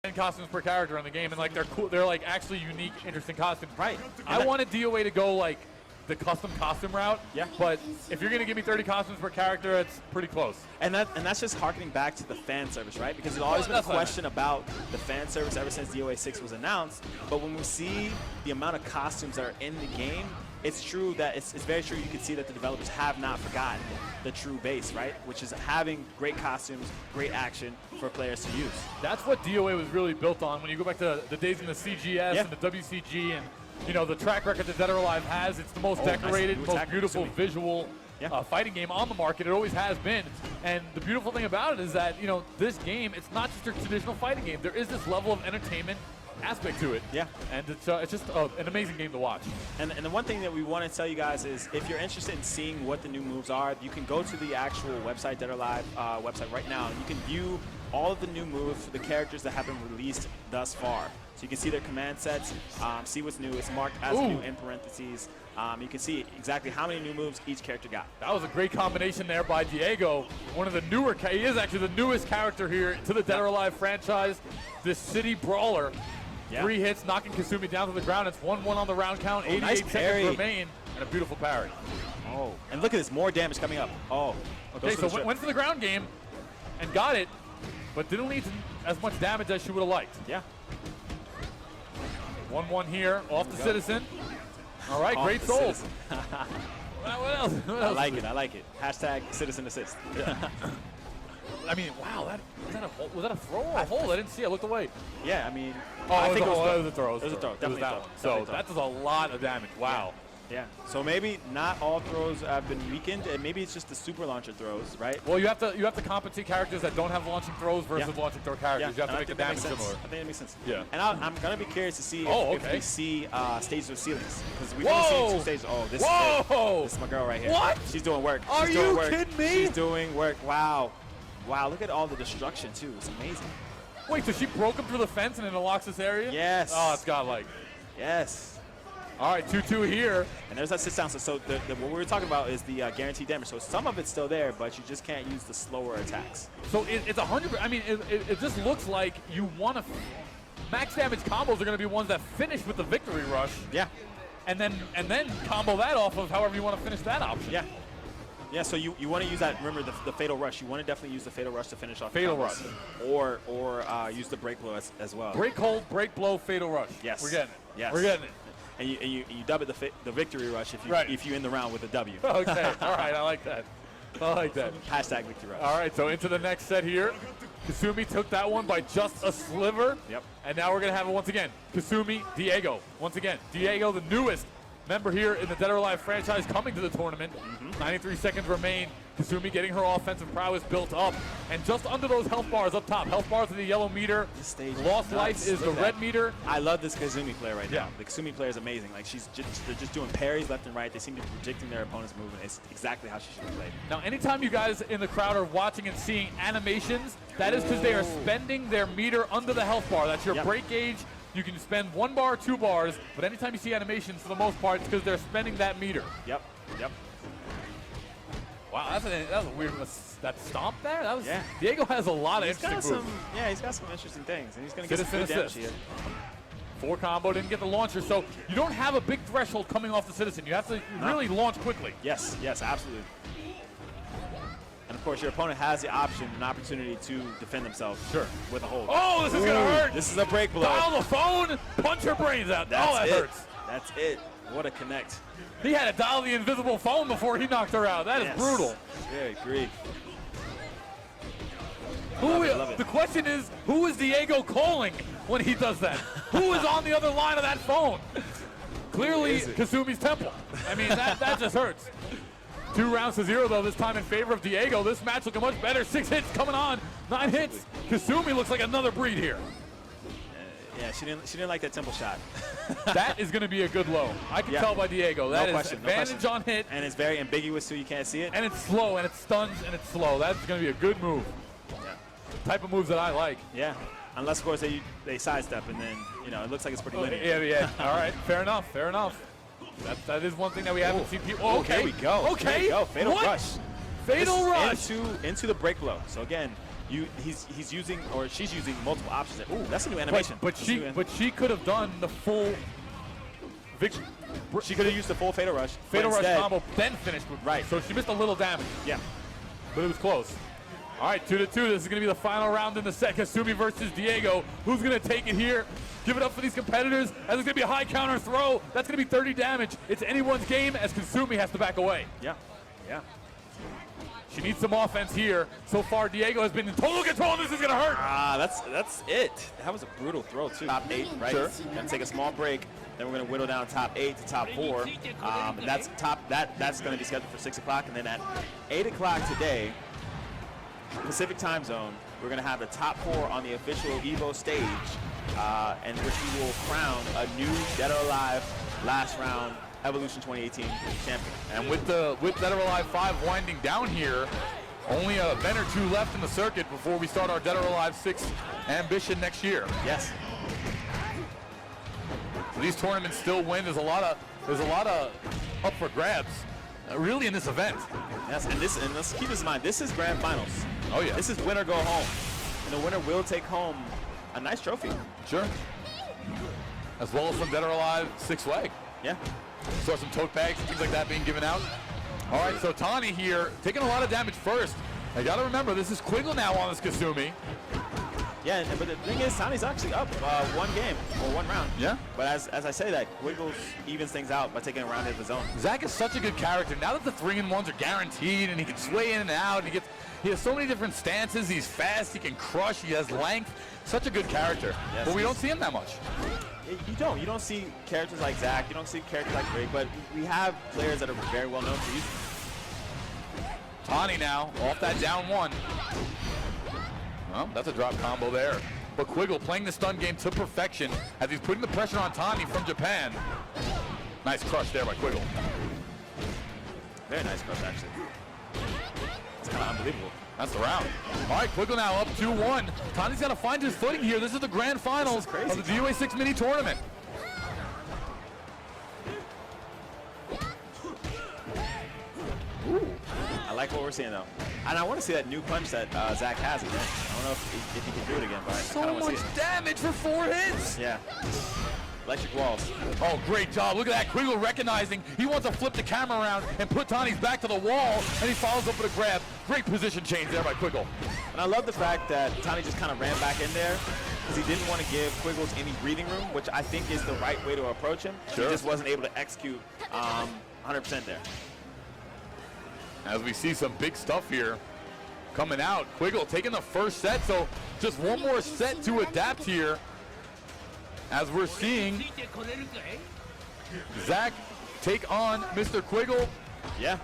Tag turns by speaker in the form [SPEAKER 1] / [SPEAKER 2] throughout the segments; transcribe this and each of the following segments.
[SPEAKER 1] 10 costumes per character in the game, and like they're cool. They're like actually unique, interesting costumes.
[SPEAKER 2] Right.
[SPEAKER 1] I wanted DOA to go like the custom costume route.
[SPEAKER 2] Yeah.
[SPEAKER 1] But if you're gonna give me 30 costumes per character, it's pretty close.
[SPEAKER 2] And that's just harkening back to the fan service, right? Because there's always been a question about the fan service ever since DOA 6 was announced. But when we see the amount of costumes that are in the game, it's true that it's very true. You can see that the developers have not forgotten the true base, right? Which is having great costumes, great action for players to use.
[SPEAKER 1] That's what DOA was really built on. When you go back to the days in the CGS and the WCG and you know the track record that Dead or Alive has, it's the most decorated, most beautiful visual fighting game on the market. It always has been. And the beautiful thing about it is that, you know, this game, it's not just a traditional fighting game. There is this level of entertainment aspect to it. Yeah. And it's just an amazing game to watch.
[SPEAKER 2] And the one thing that we want to tell you guys is if you're interested in seeing what the new moves are, you can go to the actual website, Dead or Alive website right now, and you can view all of the new moves for the characters that have been released thus far. So you can see their command sets, see what's new. It's marked as new in parentheses. You can see exactly how many new moves each character got.
[SPEAKER 1] That was a great combination there by Diego. One of the newer, he is actually the newest character here to the Dead or Alive franchise, this City Brawler. 3 hits, knocking Kasumi down to the ground. It's 1-1 on the round count, 88 seconds remain, and a beautiful parry.
[SPEAKER 2] Oh, and look at this, more damage coming up. Oh,
[SPEAKER 1] okay, so went for the ground game and got it, but didn't lead to as much damage as she would have liked.
[SPEAKER 2] Yeah.
[SPEAKER 1] 1-1 here, off the Citizen. All right, great soul. What else?
[SPEAKER 2] I like it, I like it. Hashtag Citizen Assist.
[SPEAKER 1] I mean, wow, was that a throw or a hold? I didn't see it. I looked away.
[SPEAKER 2] Yeah, I mean,
[SPEAKER 1] I think it was a throw.
[SPEAKER 2] It was a throw.
[SPEAKER 1] Definitely that one. So that does a lot of damage. Wow.
[SPEAKER 2] Yeah. So maybe not all throws have been weakened, and maybe it's just the super launcher throws, right?
[SPEAKER 1] Well, you have to compensate characters that don't have launching throws versus launching throw characters. You have to make the damage similar.
[SPEAKER 2] I think that makes sense.
[SPEAKER 1] Yeah.
[SPEAKER 2] And I'm gonna be curious to see if we see stages with ceilings, because we've only seen 2 stages. Oh, this is it. This is my girl right here.
[SPEAKER 1] What?
[SPEAKER 2] She's doing work.
[SPEAKER 1] Are you kidding me?
[SPEAKER 2] She's doing work. Wow. Wow. Look at all the destruction too. It's amazing.
[SPEAKER 1] Wait, so she broke him through the fence and then unlocks this area?
[SPEAKER 2] Yes.
[SPEAKER 1] Oh, it's godlike.
[SPEAKER 2] Yes.
[SPEAKER 1] All right, 2-2 here.
[SPEAKER 2] And there's that sit down. So what we were talking about is the guaranteed damage. So some of it's still there, but you just can't use the slower attacks.
[SPEAKER 1] So it's 100%. I mean, it just looks like you want to. Max damage combos are going to be ones that finish with the victory rush.
[SPEAKER 2] Yeah. And
[SPEAKER 1] then combo that off of however you want to finish that option.
[SPEAKER 2] Yeah. Yeah, so you want to use that, remember, the Fatal Rush. You want to definitely use the Fatal Rush to finish off
[SPEAKER 1] Fatal Rush.
[SPEAKER 2] Or use the Break Blow as well.
[SPEAKER 1] Break Hold, Break Blow, Fatal Rush.
[SPEAKER 2] Yes.
[SPEAKER 1] We're getting it.
[SPEAKER 2] Yes.
[SPEAKER 1] We're getting it.
[SPEAKER 2] And you dub it the Victory Rush if you end the round with a W.
[SPEAKER 1] Okay, all right, I like that. I like that.
[SPEAKER 2] Hashtag Victory Rush.
[SPEAKER 1] All right, so into the next set here. Kasumi took that one by just a sliver.
[SPEAKER 2] Yep.
[SPEAKER 1] And now we're going to have it once again. Kasumi, Diego. Once again, Diego, the newest member here in the Dead or Alive franchise, coming to the tournament. 93 seconds remain. Kasumi getting her offensive prowess built up. And just under those health bars up top, health bars are the yellow meter. Lost life is the red meter.
[SPEAKER 2] I love this Kasumi player right now. The Kasumi player is amazing. Like they're just doing parries left and right. They seem to be predicting their opponent's movement. It's exactly how she should have played.
[SPEAKER 1] Now, anytime you guys in the crowd are watching and seeing animations, that is because they are spending their meter under the health bar. That's your break gauge. You can spend 1 bar, 2 bars, but anytime you see animations, for the most part, it's because they're spending that meter.
[SPEAKER 2] Yep.
[SPEAKER 1] Wow, that was a weird. That stomp there? That was. Diego has a lot of interesting moves.
[SPEAKER 2] He's got some interesting things, and he's going to get some good damage here.
[SPEAKER 1] 4 combo, didn't get the launcher, so you don't have a big threshold coming off the Citizen. You have to really launch quickly.
[SPEAKER 2] Yes, absolutely. And of course, your opponent has the option, an opportunity to defend themselves. With a hold.
[SPEAKER 1] Oh, this is going to hurt.
[SPEAKER 2] This is a break blow.
[SPEAKER 1] Dial the phone, punch her brains out. That hurts.
[SPEAKER 2] That's it. What a connect.
[SPEAKER 1] He had to dial the invisible phone before he knocked her out. That is brutal.
[SPEAKER 2] Very Greek.
[SPEAKER 1] The question is, who is Diego calling when he does that? Who is on the other line of that phone? Clearly, Kasumi's temple. I mean, that just hurts. 2 rounds to 0, though, this time in favor of Diego. This match looking much better. 6 hits coming on, 9 hits. Kasumi looks like another breed here.
[SPEAKER 2] Yeah, she didn't like that temple shot.
[SPEAKER 1] That is going to be a good low. I can tell by Diego. That is advantage on hit.
[SPEAKER 2] And it's very ambiguous, so you can't see it.
[SPEAKER 1] And it's slow, and it stuns, and it's slow. That's going to be a good move. Type of moves that I like.
[SPEAKER 2] Yeah, unless, of course, they sidestep, and then, it looks like it's pretty linear.
[SPEAKER 1] Yeah. All right, fair enough. That is one thing that we haven't seen people. Oh, okay.
[SPEAKER 2] There we go.
[SPEAKER 1] Okay.
[SPEAKER 2] There we go. Fatal Rush.
[SPEAKER 1] Fatal Rush.
[SPEAKER 2] Into the break blow. So, again, he's using, or she's using multiple options. Ooh, that's a new animation.
[SPEAKER 1] But she could have done the full victory.
[SPEAKER 2] She could have used the full Fatal Rush.
[SPEAKER 1] Fatal Rush combo, then finished with.
[SPEAKER 2] Right.
[SPEAKER 1] So she missed a little damage.
[SPEAKER 2] Yeah.
[SPEAKER 1] But it was close. All right, 2-2. This is going to be the final round in the set. Kasumi versus Diego. Who's going to take it here? Give it up for these competitors. And there's going to be a high counter throw. That's going to be 30 damage. It's anyone's game as Kasumi has to back away.
[SPEAKER 2] Yeah. Yeah.
[SPEAKER 1] She needs some offense here. So far, Diego has been in total control. This is going to hurt.
[SPEAKER 2] That's it. That was a brutal throw, too. Top 8, right?
[SPEAKER 1] Sure.
[SPEAKER 2] Going to take a small break. Then we're going to whittle down top 8 to top 4. And that's going to be scheduled for 6 o'clock. And then at 8 o'clock today, Pacific time zone, we're going to have the top 4 on the official EVO stage, and which we will crown a new Dead or Alive last round Evolution 2018 champion.
[SPEAKER 1] And with Dead or Alive 5 winding down here, only a event or 2 left in the circuit before we start our Dead or Alive 6 ambition next year.
[SPEAKER 2] Yes.
[SPEAKER 1] So these tournaments still win. There's a lot of up for grabs, really, in this event.
[SPEAKER 2] Yes, and let's keep this in mind. This is grand finals.
[SPEAKER 1] Oh yeah.
[SPEAKER 2] This is winner go home, and the winner will take home a nice trophy.
[SPEAKER 1] Sure. As well as some Dead or Alive 6 swag.
[SPEAKER 2] Yeah.
[SPEAKER 1] Saw some tote bags, things like that being given out. All right, so Tani here taking a lot of damage first. I got to remember, this is Quigley now on this Kasumi.
[SPEAKER 2] Yeah, but the thing is, Tani's actually up 1 game or 1 round.
[SPEAKER 1] Yeah. But
[SPEAKER 2] as I say that, Quiggles evens things out by taking a round of his own.
[SPEAKER 1] Zach is such a good character. Now that the 3-in-1s are guaranteed, and he can sway in and out, and he has so many different stances. He's fast, he can crush, he has length. Such a good character. Yes, but we don't see him that much.
[SPEAKER 2] You don't see characters like Zach. You don't see characters like Greg, but we have players that are very well known for using.
[SPEAKER 1] Tani now off that down 1. Well, that's a drop combo there. But Quigley playing the stun game to perfection as he's putting the pressure on Tani from Japan. Nice crush there by Quigley.
[SPEAKER 2] Very nice crush, actually. It's kind of unbelievable.
[SPEAKER 1] That's the round. All right, Quigley now up 2-1. Tani's got to find his footing here. This is the grand finals of the DOA 6 mini tournament. Ooh.
[SPEAKER 2] I like what we're seeing, though. And I want to see that new punch that Zach has again. I don't know if he can do it again, but I kind of want to see it.
[SPEAKER 1] So much damage for 4 hits.
[SPEAKER 2] Yeah. Electric walls.
[SPEAKER 1] Oh, great job. Look at that. Quigley recognizing he wants to flip the camera around and put Tani's back to the wall, and he follows up with a grab. Great position change there by Quigley.
[SPEAKER 2] And I love the fact that Tani just kind of ran back in there because he didn't want to give Quiggles any breathing room, which I think is the right way to approach him.
[SPEAKER 1] Sure.
[SPEAKER 2] He just wasn't able to execute 100% there.
[SPEAKER 1] As we see some big stuff here coming out. Quigley taking the first set, so just one more set to adapt here. As we're seeing Zach take on Mr. Quigley.
[SPEAKER 2] Yeah.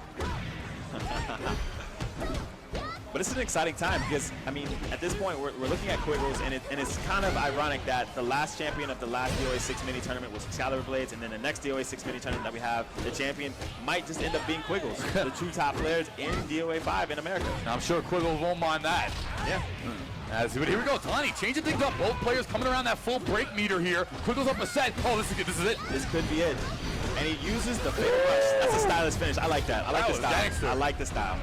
[SPEAKER 2] But it's an exciting time because, I mean, at this point, we're looking at Quiggles, and it's kind of ironic that the last champion of the last DOA 6 mini tournament was Excalibur Blades, and then the next DOA 6 mini tournament that we have, the champion might just end up being Quiggles, the 2 top players in DOA 5 in America.
[SPEAKER 1] I'm sure Quiggles won't mind that.
[SPEAKER 2] Yeah.
[SPEAKER 1] But here we go, Tani changing things up. Both players coming around that full break meter here. Quiggles up a set. Oh, this is good. This is it.
[SPEAKER 2] This could be it. And he uses the Fatal Rush. That's a stylish finish. I like that. I like the style.
[SPEAKER 1] Gangster.
[SPEAKER 2] I like the style.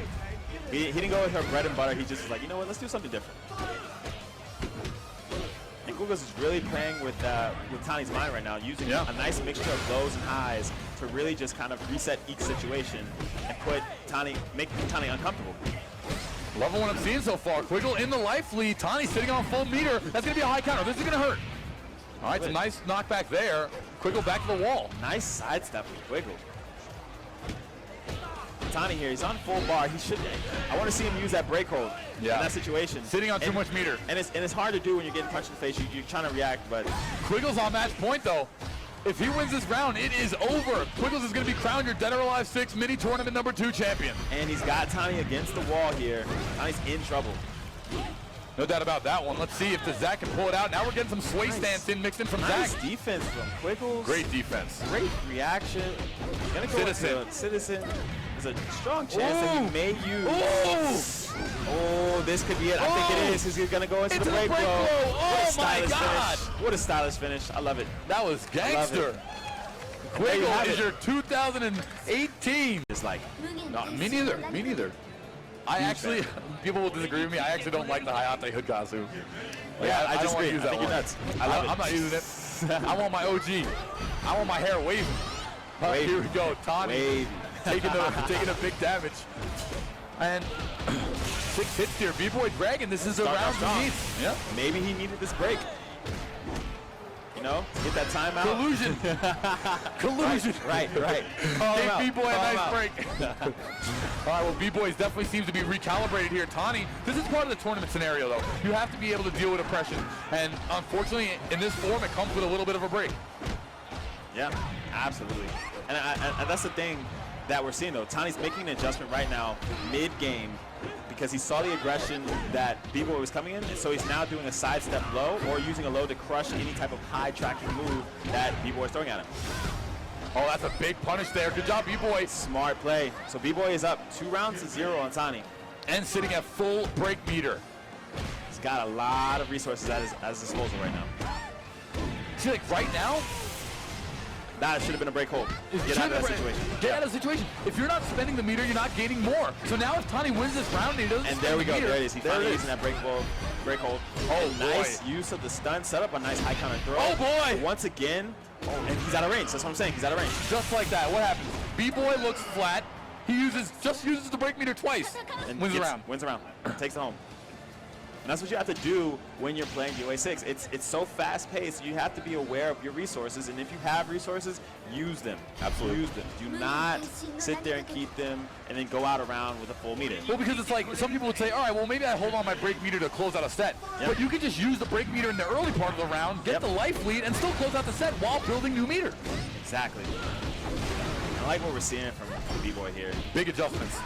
[SPEAKER 2] He didn't go with her bread and butter. He just was like, you know what, let's do something different. And Quiggles is really playing with Tani's mind right now, using a nice mixture of lows and highs to really just kind of reset each situation and make Tani uncomfortable.
[SPEAKER 1] Loving what I'm seeing so far. Quigley in the life lead. Tani sitting on full meter. That's going to be a high counter. This is going to hurt. All right, some nice knockback there. Quigley back to the wall.
[SPEAKER 2] Nice sidestep from Quigley. Tani here, he's on full bar. He should. I want to see him use that break hold in that situation.
[SPEAKER 1] Sitting on too much meter.
[SPEAKER 2] And it's hard to do when you're getting punched in the face. You're trying to react, but
[SPEAKER 1] Quiggles on match point though. If he wins this round, it is over. Quiggles is going to be crowned your Dead or Alive 6 mini tournament number 2 champion.
[SPEAKER 2] And he's got Tani against the wall here. Tani's in trouble.
[SPEAKER 1] No doubt about that one. Let's see if the Zach can pull it out. Now we're getting some sway stance mixed in from
[SPEAKER 2] nice
[SPEAKER 1] Zach.
[SPEAKER 2] Defense from Quiggles.
[SPEAKER 1] Great defense.
[SPEAKER 2] Great reaction. Gonna go
[SPEAKER 1] Citizen.
[SPEAKER 2] Citizen. There's a strong chance that he may use. Oh, this could be it. I think it is. He's gonna go into the break blow.
[SPEAKER 1] Oh my God!
[SPEAKER 2] Finish. What a stylish finish. I love it.
[SPEAKER 1] That was gangster. Quigley is your 2018.
[SPEAKER 2] It's like,
[SPEAKER 1] no, me neither. Me neither. I actually, people will disagree with me. I actually don't like the Hayate hood costume. Like,
[SPEAKER 2] Yeah, I
[SPEAKER 1] don't
[SPEAKER 2] disagree.
[SPEAKER 1] want to use
[SPEAKER 2] I
[SPEAKER 1] that
[SPEAKER 2] think
[SPEAKER 1] one.
[SPEAKER 2] you're nuts. I love it.
[SPEAKER 1] I'm not using it. I want my OG. I want my hair waving.
[SPEAKER 2] Wavy.
[SPEAKER 1] Here we go. Tani
[SPEAKER 2] Wavy.
[SPEAKER 1] taking a big damage. And 6 hits here. B-Boy Dragon, this is a
[SPEAKER 2] Start
[SPEAKER 1] round
[SPEAKER 2] strong.
[SPEAKER 1] he needs. Yeah.
[SPEAKER 2] Maybe he needed this break. You know, get that timeout.
[SPEAKER 1] Collusion. Collusion.
[SPEAKER 2] Right.
[SPEAKER 1] Gave B-Boy a nice break. All right, well, B-Boy definitely seems to be recalibrated here. Tani, this is part of the tournament scenario, though. You have to be able to deal with oppression. And unfortunately, in this form, it comes with a little bit of a break.
[SPEAKER 2] Yeah, absolutely. And that's the thing that we're seeing, though. Tani's making an adjustment right now, mid-game, because he saw the aggression that B-Boy was coming in, and so he's now doing a sidestep low or using a low to crush any type of high tracking move that B-Boy is throwing at him.
[SPEAKER 1] Oh, that's a big punish there. Good job, B-Boy.
[SPEAKER 2] Smart play. So B-Boy is up 2-0 on Tani.
[SPEAKER 1] And sitting at full break meter.
[SPEAKER 2] He's got a lot of resources at his disposal right now.
[SPEAKER 1] See, like right now,
[SPEAKER 2] That should have been a break hold. Get out of that situation.
[SPEAKER 1] Get out of the situation. If you're not spending the meter, you're not gaining more. So now if Tani wins this round, he doesn't
[SPEAKER 2] And
[SPEAKER 1] spend
[SPEAKER 2] there we
[SPEAKER 1] the
[SPEAKER 2] go.
[SPEAKER 1] meter.
[SPEAKER 2] There it is. He finally using that break hold.
[SPEAKER 1] Oh,
[SPEAKER 2] Nice
[SPEAKER 1] boy.
[SPEAKER 2] use of the stun. Set up a nice high counter throw.
[SPEAKER 1] Oh, boy.
[SPEAKER 2] Once again. And he's out of range. That's what I'm saying. He's out of range.
[SPEAKER 1] Just like that. What happens? B-Boy looks flat. He just uses the break meter twice.
[SPEAKER 2] And
[SPEAKER 1] Wins the
[SPEAKER 2] gets-
[SPEAKER 1] round.
[SPEAKER 2] Wins the round. Takes it home. And that's what you have to do when you're playing DOA 6. It's so fast-paced. You have to be aware of your resources, and if you have resources, use them.
[SPEAKER 1] Absolutely.
[SPEAKER 2] Use them. Do not sit there and keep them and then go out around with a full meter.
[SPEAKER 1] Well, because it's like some people would say, all right, well, maybe I hold on my break meter to close out a set.
[SPEAKER 2] Yep.
[SPEAKER 1] But you can just use the break meter in the early part of the round, get
[SPEAKER 2] Yep.
[SPEAKER 1] the life lead, and still close out the set while building new meter.
[SPEAKER 2] Exactly. I like what we're seeing from B-Boy here.
[SPEAKER 1] Big adjustments.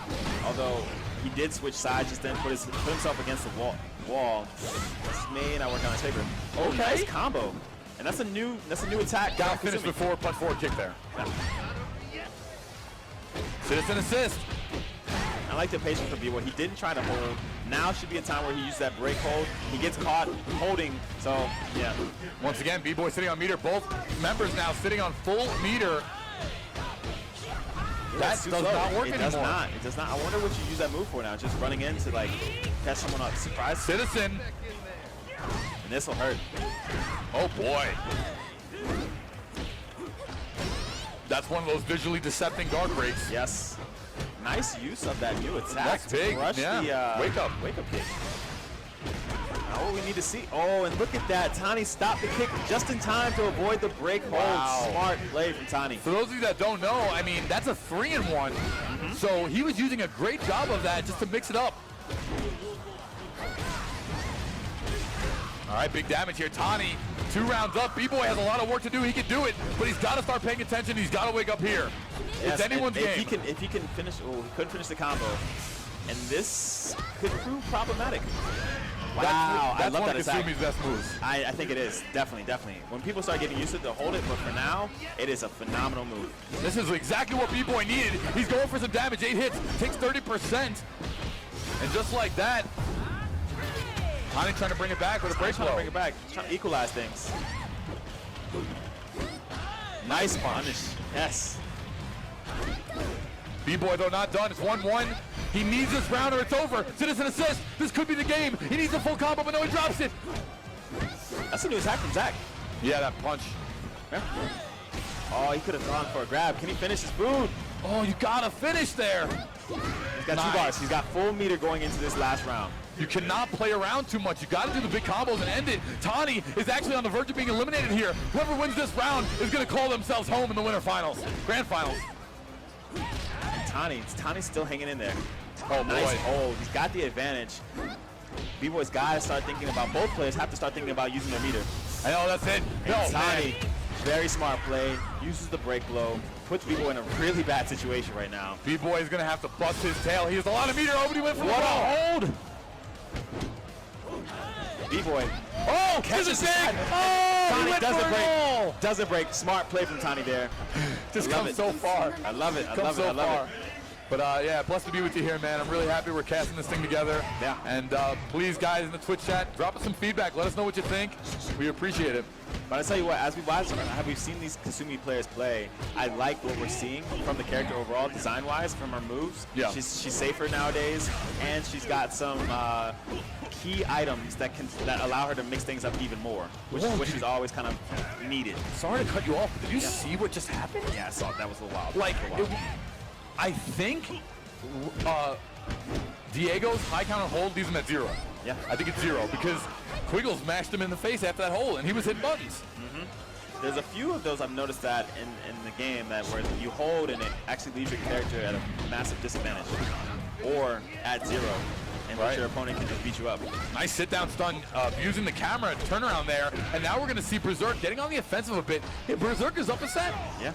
[SPEAKER 2] Although he did switch sides, just then put himself against the wall. This may not work on his favor. Oh,
[SPEAKER 1] Okay.
[SPEAKER 2] nice combo. And that's a new attack.
[SPEAKER 1] Got to finish
[SPEAKER 2] Kasumi.
[SPEAKER 1] before punch forward kick there. Citizen assist.
[SPEAKER 2] I like the patience for B-Boy. He didn't try to hold. Now should be a time where he uses that break hold. He gets caught holding. So, yeah.
[SPEAKER 1] Once again, B-Boy sitting on meter. Both members now sitting on full meter. That
[SPEAKER 2] That's too
[SPEAKER 1] does
[SPEAKER 2] slow.
[SPEAKER 1] not work
[SPEAKER 2] It
[SPEAKER 1] anymore.
[SPEAKER 2] does not. It does not. I wonder what you use that move for now. Just running in to, like, catch someone up. Surprise.
[SPEAKER 1] Citizen.
[SPEAKER 2] And this will hurt.
[SPEAKER 1] Oh, boy. That's one of those visually decepting guard breaks.
[SPEAKER 2] Yes. Nice use of that new attack.
[SPEAKER 1] That's big,
[SPEAKER 2] Crush
[SPEAKER 1] yeah.
[SPEAKER 2] the
[SPEAKER 1] Wake up
[SPEAKER 2] kick. Now what we need to see. Oh, and look at that. Tani stopped the kick just in time to avoid the break hold.
[SPEAKER 1] Wow.
[SPEAKER 2] Smart play from Tani.
[SPEAKER 1] For those of you that don't know, I mean, that's a 3-in-1. So he was using a great job of that just to mix it up. All right, big damage here. Tani, 2 rounds up. B-Boy has a lot of work to do. He can do it, but he's got to start paying attention. He's got to wake up here.
[SPEAKER 2] Yes,
[SPEAKER 1] It's anyone's
[SPEAKER 2] and
[SPEAKER 1] game.
[SPEAKER 2] If he can finish, oh, he couldn't finish the combo. And this could prove problematic. Wow,
[SPEAKER 1] That's
[SPEAKER 2] I love
[SPEAKER 1] one
[SPEAKER 2] that
[SPEAKER 1] of
[SPEAKER 2] attack.
[SPEAKER 1] Kasumi's best moves.
[SPEAKER 2] I think it is. Definitely. When people start getting used to it, they'll hold it. But for now, it is a phenomenal move.
[SPEAKER 1] This is exactly what B-Boy needed. He's going for some damage. 8 hits, takes 30%. And just like that, Tani trying to bring it back with a break
[SPEAKER 2] Trying to
[SPEAKER 1] blow.
[SPEAKER 2] bring it back. Trying to equalize things. Nice punish. Yes.
[SPEAKER 1] B-Boy, though, not done. It's 1-1. He needs this round or it's over. Citizen assist. This could be the game. He needs a full combo, but no, he drops it.
[SPEAKER 2] That's a new attack from Zach.
[SPEAKER 1] Yeah, that punch.
[SPEAKER 2] Yeah. Oh, he could have gone for a grab. Can he finish his food?
[SPEAKER 1] Oh, you gotta finish there.
[SPEAKER 2] He's got
[SPEAKER 1] Nice.
[SPEAKER 2] 2 bars. He's got full meter going into this last round.
[SPEAKER 1] You cannot play around too much. You gotta do the big combos and end it. Tani is actually on the verge of being eliminated here. Whoever wins this round is gonna call themselves home in the winter finals, grand finals.
[SPEAKER 2] And Tani's still hanging in there.
[SPEAKER 1] Oh,
[SPEAKER 2] Nice
[SPEAKER 1] boy.
[SPEAKER 2] hold. He's got the advantage. B-Boy's got to start thinking about, both players have to start thinking about using their meter.
[SPEAKER 1] I know, that's it.
[SPEAKER 2] And
[SPEAKER 1] No,
[SPEAKER 2] Tani,
[SPEAKER 1] man.
[SPEAKER 2] very smart play, uses the break blow, puts B-Boy in a really bad situation right now.
[SPEAKER 1] B-Boy is gonna have to bust his tail. He has a lot of meter over. He went for
[SPEAKER 2] What
[SPEAKER 1] the
[SPEAKER 2] a
[SPEAKER 1] ball.
[SPEAKER 2] hold! B-Boy.
[SPEAKER 1] Oh,
[SPEAKER 2] Catches
[SPEAKER 1] catches
[SPEAKER 2] the
[SPEAKER 1] it.
[SPEAKER 2] side.
[SPEAKER 1] Oh, he
[SPEAKER 2] Tani
[SPEAKER 1] went
[SPEAKER 2] doesn't
[SPEAKER 1] for it
[SPEAKER 2] break.
[SPEAKER 1] all.
[SPEAKER 2] Doesn't break. Smart play from Tani there.
[SPEAKER 1] Just
[SPEAKER 2] I love
[SPEAKER 1] comes
[SPEAKER 2] it.
[SPEAKER 1] so far.
[SPEAKER 2] I love it. I
[SPEAKER 1] Comes
[SPEAKER 2] love it.
[SPEAKER 1] so
[SPEAKER 2] I love
[SPEAKER 1] far.
[SPEAKER 2] it.
[SPEAKER 1] But yeah, blessed to be with you here, man. I'm really happy we're casting this thing together.
[SPEAKER 2] Yeah.
[SPEAKER 1] And please, guys, in the Twitch chat, drop us some feedback. Let us know what you think. We appreciate it.
[SPEAKER 2] But I tell you what, as we watch, we've seen these Kasumi players play, I like what we're seeing from the character overall, design-wise, from her moves.
[SPEAKER 1] Yeah.
[SPEAKER 2] She's safer nowadays, and she's got some key items that allow her to mix things up even more, which is always kind of needed.
[SPEAKER 1] Sorry to cut you off, but did you see what just happened?
[SPEAKER 2] Yeah, I saw that was a little wild.
[SPEAKER 1] Like, I think Diego's high counter hold leaves him at 0.
[SPEAKER 2] Yeah.
[SPEAKER 1] I think it's 0 because Quiggles mashed him in the face after that hole, and he was hitting buttons.
[SPEAKER 2] There's a few of those I've noticed that in the game that where you hold and it actually leaves your character at a massive disadvantage or at 0, and your opponent can just beat you up.
[SPEAKER 1] Nice sit-down stun using the camera turnaround there, and now we're going to see Berserk getting on the offensive a bit. Hey, Berserk is up a set.
[SPEAKER 2] Yeah.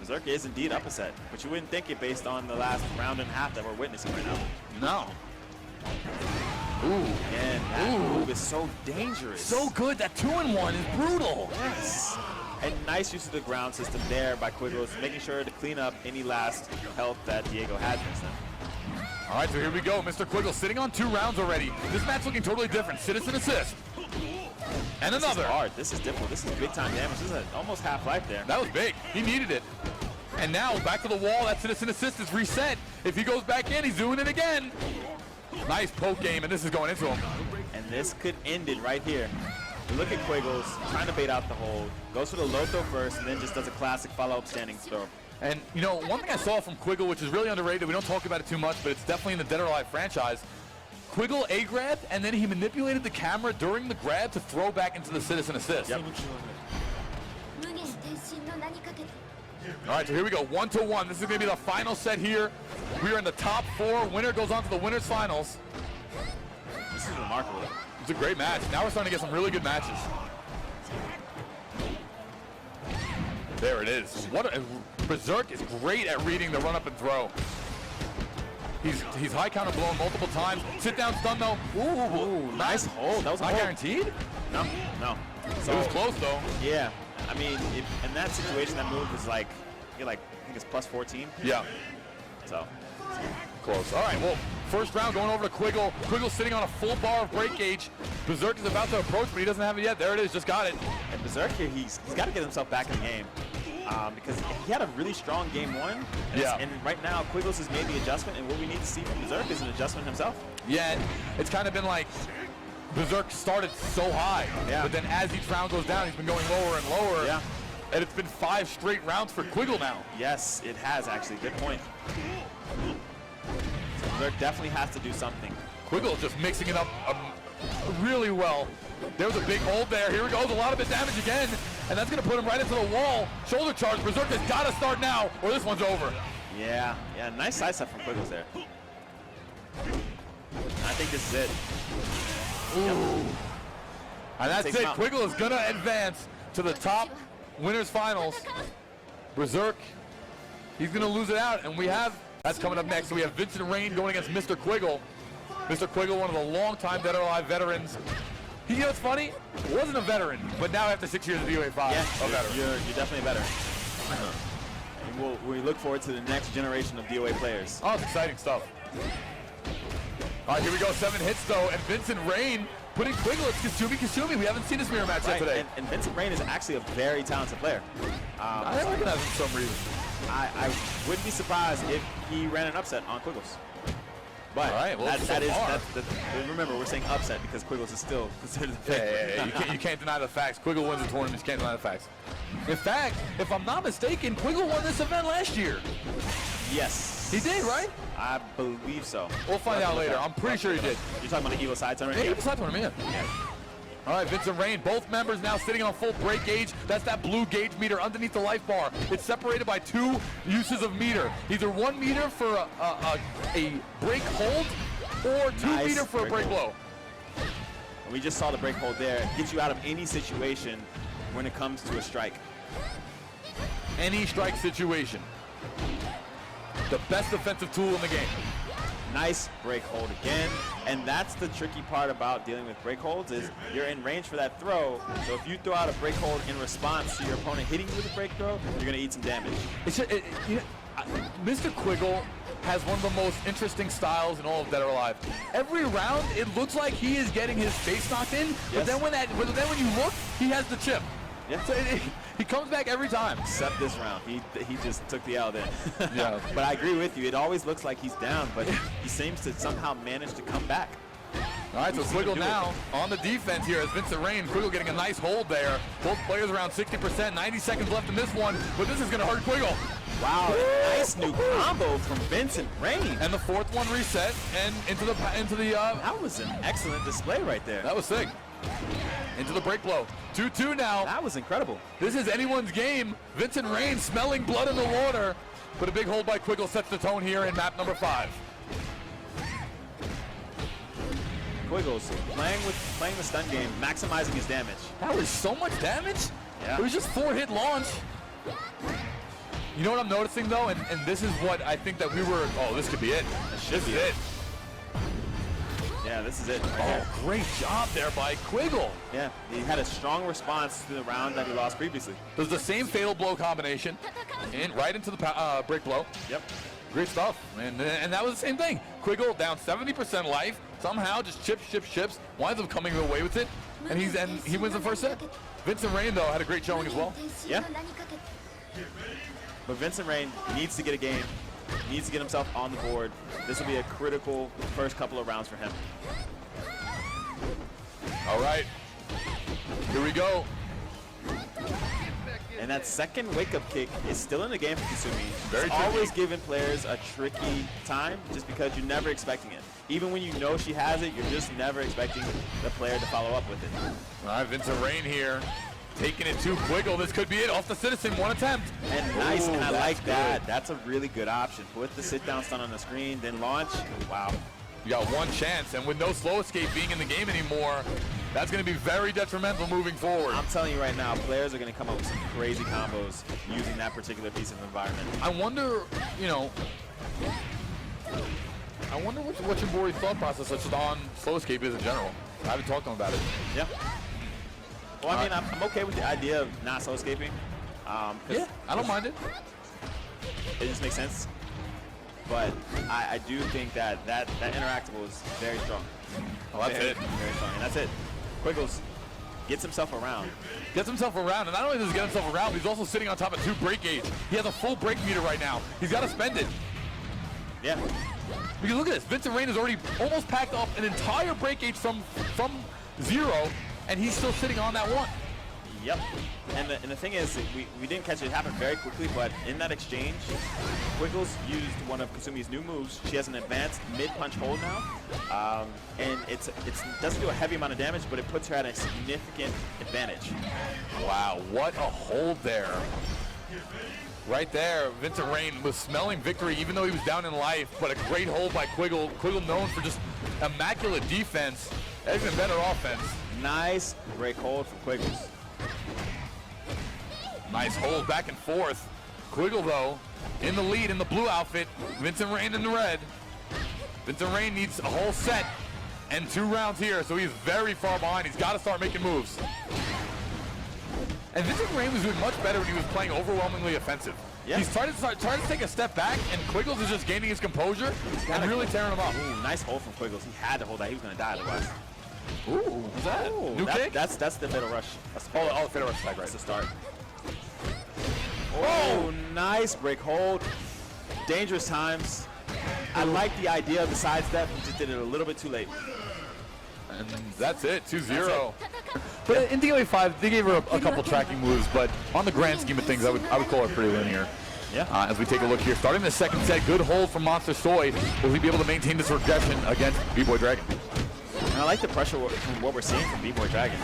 [SPEAKER 2] Berserk is indeed up a set, but you wouldn't think it based on the last round and a half that we're witnessing right now.
[SPEAKER 1] No. Ooh.
[SPEAKER 2] And that move is so dangerous.
[SPEAKER 1] So good. That 2-in-1 is brutal.
[SPEAKER 2] Yes. And nice use of the ground system there by Quiggles, making sure to clean up any last health that Diego had against them.
[SPEAKER 1] All right, so here we go. Mr. Quiggles sitting on 2 rounds already. This match looking totally different. Citizen assist. And
[SPEAKER 2] this
[SPEAKER 1] another.
[SPEAKER 2] Is hard. This is difficult. This is big time damage. This is almost half life there.
[SPEAKER 1] That was big. He needed it. And now back to the wall. That citizen assist is reset. If he goes back in, he's doing it again. Nice poke game, and this is going into him.
[SPEAKER 2] And this could end it right here. Look at Quiggles trying to bait out the hold. Goes for the low throw first, and then just does a classic follow-up standing throw.
[SPEAKER 1] And, you know, one thing I saw from Quiggle, which is really underrated, we don't talk about it too much, but it's definitely in the Dead or Alive franchise. Quiggle A-grabbed, and then he manipulated the camera during the grab to throw back into the citizen assist.
[SPEAKER 2] Yep.
[SPEAKER 1] All right, so here we go, 1-1. This is going to be the final set here. We are in the top 4. Winner goes on to the winner's finals.
[SPEAKER 2] This is remarkable.
[SPEAKER 1] It's a great match. Now we're starting to get some really good matches. There it is. Berserk is great at reading the run-up and throw. He's high counter blown multiple times. Sit down stun though.
[SPEAKER 2] Ooh, nice hold. That was
[SPEAKER 1] not guaranteed?
[SPEAKER 2] No.
[SPEAKER 1] So it was close though.
[SPEAKER 2] Yeah. I mean, in that situation, that move was like, I think it's plus 14.
[SPEAKER 1] Yeah.
[SPEAKER 2] So.
[SPEAKER 1] Close. All right, well, first round going over to Quiggle. Quiggle's sitting on a full bar of break gauge. Berserk is about to approach, but he doesn't have it yet. There it is, just got it.
[SPEAKER 2] And Berserk here, he's got to get himself back in the game. Because he had a really strong game 1. And right now, Quiggles has made the adjustment, and what we need to see from Berserk is an adjustment himself.
[SPEAKER 1] Yeah, it's kind of been like Berserk started so high, but then as each round goes down, he's been going lower and lower.
[SPEAKER 2] Yeah.
[SPEAKER 1] And it's been 5 straight rounds for Quiggle now.
[SPEAKER 2] Yes, it has actually. Good point. So Berserk definitely has to do something.
[SPEAKER 1] Quiggle just mixing it up really well. There was a big hold there. Here we go. A lot of bit damage again. And that's going to put him right into the wall. Shoulder charge. Berserk has got to start now or this one's over.
[SPEAKER 2] Yeah. Nice side step from Quiggles there. I think this is it.
[SPEAKER 1] Ooh. Yep. And that's it. Quiggle is going to advance to the top winners finals. Berserk, he's going to lose it out. And that's coming up next. So we have Vincent Rain going against Mr. Quiggle. Mr. Quiggle, one of the longtime Dead or Alive veterans. You know what's funny? Wasn't a veteran, but now after 6 years of DOA 5, a veteran.
[SPEAKER 2] You're definitely a veteran. And we look forward to the next generation of DOA players.
[SPEAKER 1] Oh, it's exciting stuff. All right, here we go. 7 hits, though, and Vincent Rain putting Quiggle. It's Kasumi. We haven't seen this mirror match yet today.
[SPEAKER 2] And Vincent Rain is actually a very talented player.
[SPEAKER 1] I recognize him for some reason.
[SPEAKER 2] I wouldn't be surprised if he ran an upset on Quiggles. But
[SPEAKER 1] all right, well,
[SPEAKER 2] remember, we're saying upset because Quiggles is still considered the favorite.
[SPEAKER 1] Yeah. You can't deny the facts. Quiggle wins the tournament. You can't deny the facts. In fact, if I'm not mistaken, Quiggle won this event last year.
[SPEAKER 2] Yes.
[SPEAKER 1] He did, right?
[SPEAKER 2] I believe so.
[SPEAKER 1] We'll find out later. I'm pretty sure he did.
[SPEAKER 2] You're talking about the EVO side tournament?
[SPEAKER 1] Yeah, EVO side tournament, yeah. All right, Vincent Rain, both members now sitting on full break gauge. That's that blue gauge meter underneath the life bar. It's separated by 2 uses of meter. Either 1 meter for a break hold or 2 meter for a break blow.
[SPEAKER 2] And we just saw the break hold there. It gets you out of any situation when it comes to a strike.
[SPEAKER 1] Any strike situation. The best defensive tool in the game.
[SPEAKER 2] Nice break hold again, and that's the tricky part about dealing with break holds is you're in range for that throw, so if you throw out a break hold in response to your opponent hitting you with a break throw, you're going to eat some damage.
[SPEAKER 1] Mr. Quiggle has one of the most interesting styles in all of Dead or Alive. Every round, it looks like he is getting his face knocked in, but then when you look, he has the chip.
[SPEAKER 2] Yeah.
[SPEAKER 1] So he comes back every time.
[SPEAKER 2] Except this round, he just took the L then.
[SPEAKER 1] Yeah.
[SPEAKER 2] But I agree with you. It always looks like he's down, but he seems to somehow manage to come back.
[SPEAKER 1] All right, so Quiggle now on the defense here as Vincent Rain. Quiggle getting a nice hold there. Both players around 60%, 90 seconds left in this one, but this is going to hurt Quiggle.
[SPEAKER 2] Wow, nice new combo from Vincent Rain.
[SPEAKER 1] And the fourth one reset and into the
[SPEAKER 2] that was an excellent display right there.
[SPEAKER 1] That was sick. Into the break blow. 2-2 now.
[SPEAKER 2] That was incredible.
[SPEAKER 1] This is anyone's game. Vincent Rain smelling blood in the water. But a big hold by Quiggle sets the tone here in map number 5.
[SPEAKER 2] Quiggle's playing the stun game, maximizing his damage.
[SPEAKER 1] That was so much damage.
[SPEAKER 2] Yeah.
[SPEAKER 1] It was just 4-hit launch. You know what I'm noticing though, and this is what I think that we were. Oh, this could be it. This is it.
[SPEAKER 2] Yeah, this is it.
[SPEAKER 1] Oh, great job there by Quiggle.
[SPEAKER 2] Yeah, he had a strong response to the round that he lost previously.
[SPEAKER 1] Does the same fatal blow combination, right into the break blow.
[SPEAKER 2] Yep.
[SPEAKER 1] Great stuff, and that was the same thing. Quiggle down 70% life, somehow just chips, winds up coming away with it, and he wins the first set. Vincent Rain though had a great showing as well.
[SPEAKER 2] Yeah. But Vincent Rain needs to get a game, needs to get himself on the board. This will be a critical first couple of rounds for him.
[SPEAKER 1] All right, here we go.
[SPEAKER 2] And that second wake-up kick is still in the game for Kasumi.
[SPEAKER 1] Very
[SPEAKER 2] it's always giving players a tricky time just because you're never expecting it. Even when you know she has it, you're just never expecting the player to follow up with it.
[SPEAKER 1] All right, Vincent Rain here, taking it to Quiggle. This could be it. Off the Citizen, one attempt.
[SPEAKER 2] And nice, and I like that.
[SPEAKER 1] Good.
[SPEAKER 2] That's a really good option. Put the sit-down stun on the screen, then launch. Wow.
[SPEAKER 1] You got one chance, and with no slow escape being in the game anymore, that's going to be very detrimental moving forward.
[SPEAKER 2] I'm telling you right now, players are going to come up with some crazy combos using that particular piece of environment.
[SPEAKER 1] I wonder, what your boy's thought process just on slow escape is in general. I haven't talked to him about it.
[SPEAKER 2] Yeah. Well, I mean, I'm okay with the idea of not slow escaping.
[SPEAKER 1] Yeah, I don't mind it.
[SPEAKER 2] It just makes sense. But I do think that interactable is very strong.
[SPEAKER 1] Oh, that's it.
[SPEAKER 2] Very strong, and that's it. Quiggles gets himself around.
[SPEAKER 1] Gets himself around, and not only does he get himself around, but he's also sitting on top of 2 break gauge. He has a full break meter right now. He's got to spend it.
[SPEAKER 2] Yeah.
[SPEAKER 1] Because look at this, Vincent Rain has already almost packed up an entire break gauge from 0, and he's still sitting on that 1.
[SPEAKER 2] Yep. And the thing is, we didn't catch it happen very quickly, but in that exchange, Quiggles used one of Kasumi's new moves. She has an advanced mid-punch hold now, and it doesn't do a heavy amount of damage, but it puts her at a significant advantage.
[SPEAKER 1] Wow, what a hold there. Right there, Vincent Rain was smelling victory even though he was down in life, but a great hold by Quiggle. Quiggle known for just immaculate defense, even better offense.
[SPEAKER 2] Nice break hold from Quiggles.
[SPEAKER 1] Nice hold back and forth. Quiggle, though, in the lead in the blue outfit. Vincent Rain in the red. Vincent Rain needs a whole set and 2 rounds here, so he's very far behind. He's got to start making moves. And Vincent Rain was doing much better when he was playing overwhelmingly offensive. Yeah. He's trying to take a step back, and Quiggles is just gaining his composure and really tearing him up.
[SPEAKER 2] Ooh, nice hold from Quiggles. He had to hold that. He was going to die otherwise.
[SPEAKER 1] Ooh, what's that? New kick?
[SPEAKER 2] That's the fatal rush.
[SPEAKER 1] The fatal rush attack, right?
[SPEAKER 2] That's the start. Oh, nice break hold. Dangerous times. I like the idea of the sidestep. He just did it a little bit too late.
[SPEAKER 1] And that's it, 2-0. But in DOA 5, they gave her a couple tracking moves, but on the grand scheme of things, I would call it pretty linear.
[SPEAKER 2] Yeah.
[SPEAKER 1] As we take a look here, starting the second set, good hold from Monster Soy. Will he be able to maintain this regression against B-Boy Dragon?
[SPEAKER 2] And I like the pressure from what we're seeing from B-Boy Dragon.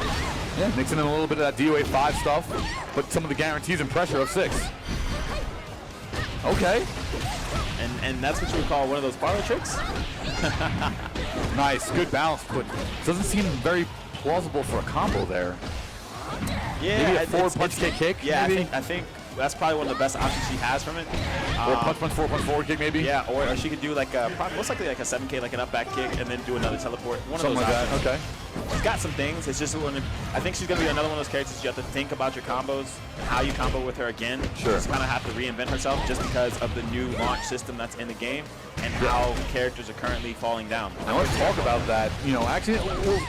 [SPEAKER 1] Yeah, mixing in a little bit of that DOA 5 stuff, but some of the guarantees and pressure of 6. Okay.
[SPEAKER 2] And that's what you would call one of those parlor tricks?
[SPEAKER 1] Nice, good balance, but doesn't seem very plausible for a combo there.
[SPEAKER 2] Yeah,
[SPEAKER 1] maybe a forward punch kick.
[SPEAKER 2] Yeah,
[SPEAKER 1] maybe?
[SPEAKER 2] I think that's probably one of the best options she has from it.
[SPEAKER 1] Or punch, forward punch, forward kick maybe.
[SPEAKER 2] Yeah, or she could do like most likely like a 7K, like an up back kick, and then do another teleport. One
[SPEAKER 1] Something
[SPEAKER 2] of those
[SPEAKER 1] like
[SPEAKER 2] options.
[SPEAKER 1] that. Okay.
[SPEAKER 2] got some things. It's just I think she's going to be another one of those characters you have to think about your combos, how you combo with her again.
[SPEAKER 3] Sure.
[SPEAKER 2] She's kind of have to reinvent herself just because of the new launch system that's in the game and how characters are currently falling down.
[SPEAKER 3] I want to talk about that. You know, actually,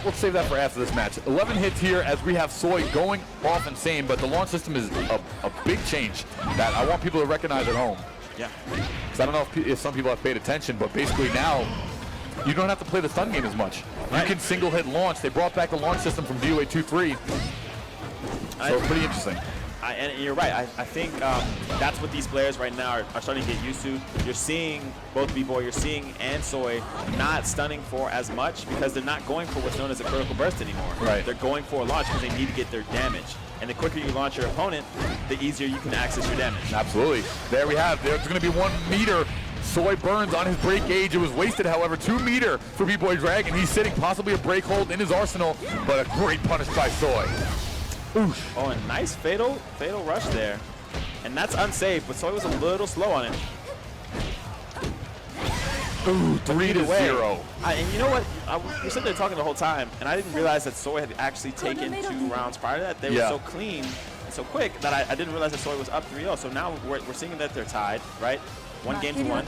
[SPEAKER 3] we'll save that for after this match. 11 hits here as we have Soy going off insane, but the launch system is a big change that I want people to recognize at home.
[SPEAKER 2] Yeah.
[SPEAKER 3] Because I don't know if some people have paid attention, but basically now you don't have to play the stun game as much. You can single hit launch. They brought back the launch system from DOA 2.3. So pretty interesting.
[SPEAKER 2] And you're right. I think that's what these players right now are starting to get used to. You're seeing both B-Boy, you're seeing and Soy not stunning for as much because they're not going for what's known as a critical burst anymore.
[SPEAKER 3] Right.
[SPEAKER 2] They're going for a launch because they need to get their damage. And the quicker you launch your opponent, the easier you can access your damage.
[SPEAKER 3] Absolutely. There we have. There's going to be 1 meter. Soy burns on his break gauge. It was wasted, however. 2 meter for B-Boy Dragon. He's sitting possibly a break hold in his arsenal, but a great punish by Soy. Oof.
[SPEAKER 2] Oh, a nice fatal rush there. And that's unsafe, but Soy was a little slow on it.
[SPEAKER 3] Ooh, 3-0.
[SPEAKER 2] And you know what? We're sitting there talking the whole time, and I didn't realize that Soy had actually taken 2 rounds prior to that. They were so clean and so quick that I didn't realize that Soy was up 3-0. So now we're seeing that they're tied, right? 1 game to 1.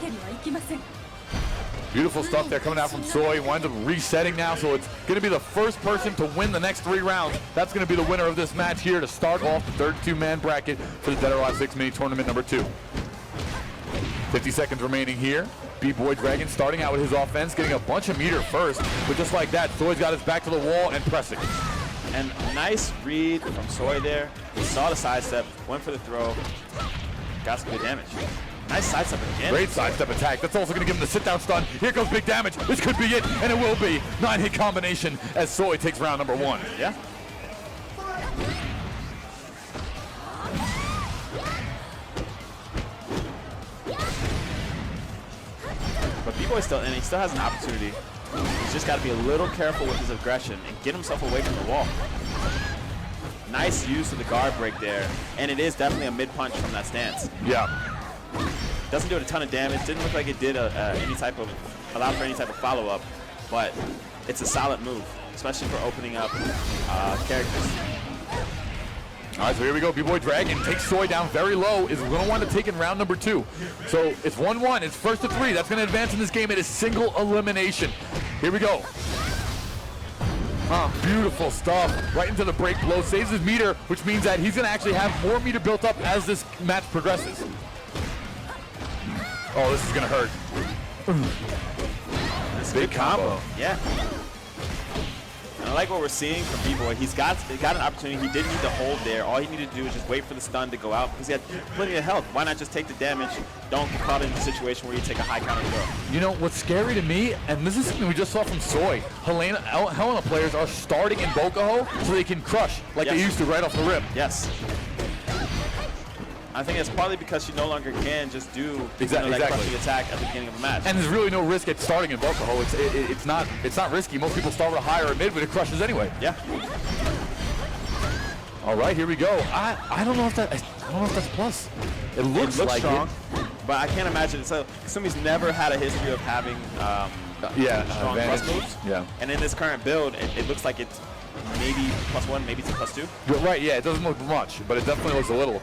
[SPEAKER 3] Beautiful stuff there coming out from Soy. Winds up resetting now, so it's going to be the first person to win the next 3 rounds. That's going to be the winner of this match here to start off the 32-man bracket for the Dead or Alive 6 mini tournament number 2. 50 seconds remaining here. B-Boy Dragon starting out with his offense, getting a bunch of meter first, but just like that, Soy's got his back to the wall and pressing.
[SPEAKER 2] And nice read from Soy there. He saw the sidestep, went for the throw, got some good damage. Nice sidestep again.
[SPEAKER 3] Great sidestep attack. That's also going to give him the sit-down stun. Here comes big damage. This could be it, and it will be. 9-hit combination as Soy takes round number 1.
[SPEAKER 2] Yeah. But B-Boy still, and he still has an opportunity. He's just got to be a little careful with his aggression and get himself away from the wall. Nice use of the guard break there, and it is definitely a mid-punch from that stance.
[SPEAKER 3] Yeah.
[SPEAKER 2] Doesn't do a ton of damage. Didn't look like it did allowed for any type of follow-up, but it's a solid move, especially for opening up characters.
[SPEAKER 3] All right, so here we go. B-Boy Dragon takes Soy down very low. Is going to want to take in round number 2. So it's 1-1. It's first to 3. That's going to advance in this game. It is single elimination. Here we go. Beautiful stuff. Right into the break blow. Saves his meter, which means that he's going to actually have more meter built up as this match progresses. Oh, this is going to hurt.
[SPEAKER 2] That's a big combo. Yeah. And I like what we're seeing from B-Boy. He got an opportunity. He didn't need to hold there. All he needed to do was just wait for the stun to go out because he had plenty of health. Why not just take the damage? Don't get caught in a situation where you take a high counter throw.
[SPEAKER 3] You know, what's scary to me, and this is something we just saw from Soy, Helena players are starting in Bokuho so they can crush like they used to right off the rip.
[SPEAKER 2] Yes. I think it's partly because she no longer can just do
[SPEAKER 3] exactly
[SPEAKER 2] crushing attack at the beginning of a match.
[SPEAKER 3] And there's really no risk at starting in Bokuho. It's not risky. Most people start with a high or a mid, but it crushes anyway.
[SPEAKER 2] Yeah.
[SPEAKER 3] All right, here we go. I don't know if that's plus. It looks like
[SPEAKER 2] strong,
[SPEAKER 3] it.
[SPEAKER 2] But I can't imagine. So Kasumi's never had a history of having strong plus moves.
[SPEAKER 3] Yeah.
[SPEAKER 2] And in this current build, it looks like it's maybe +1, maybe it's +2.
[SPEAKER 3] You're right. Yeah, it doesn't look much, but it definitely looks a little.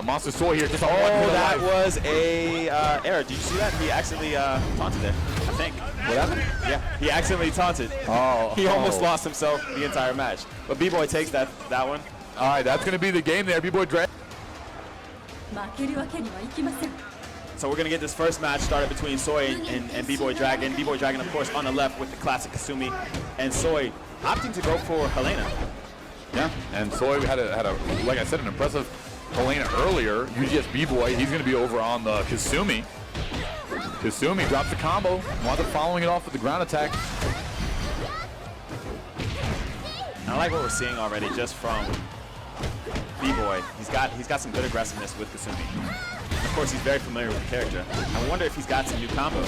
[SPEAKER 3] Monster Soy here, just on one hit
[SPEAKER 2] that
[SPEAKER 3] alive.
[SPEAKER 2] was a error. Did you see that? He accidentally taunted there, I think.
[SPEAKER 3] What happened?
[SPEAKER 2] Yeah, he accidentally taunted.
[SPEAKER 3] Oh.
[SPEAKER 2] He almost lost himself the entire match. But B-Boy takes that one.
[SPEAKER 3] All right, that's going to be the game there. B-Boy Dragon.
[SPEAKER 2] So we're going to get this first match started between Soy and B-Boy Dragon. B-Boy Dragon, of course, on the left with the classic Kasumi. And Soy opting to go for Helena.
[SPEAKER 3] Yeah, and Soy had a like I said, an impressive Helena earlier. UGS B-Boy, he's going to be over on the Kasumi. Kasumi drops the combo, winds up following it off with the ground attack.
[SPEAKER 2] I like what we're seeing already just from B-Boy. He's got some good aggressiveness with Kasumi. And of course, he's very familiar with the character. I wonder if he's got some new combos.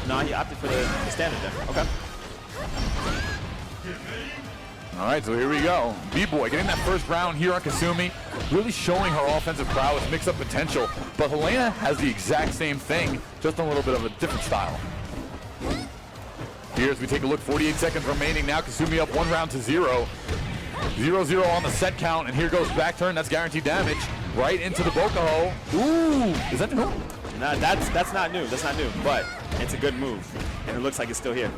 [SPEAKER 2] No, he opted for the standard there. Okay.
[SPEAKER 3] All right, so here we go. B-Boy getting that first round here on Kasumi, really showing her offensive prowess, mix-up potential. But Helena has the exact same thing, just a little bit of a different style. Here as we take a look, 48 seconds remaining now. Kasumi up 1 round to 0. 0-0 on the set count, and here goes back turn. That's guaranteed damage right into the Bokaho. Ooh, is that new?
[SPEAKER 2] Nah, that's not new. That's not new, but it's a good move, and it looks like it's still here.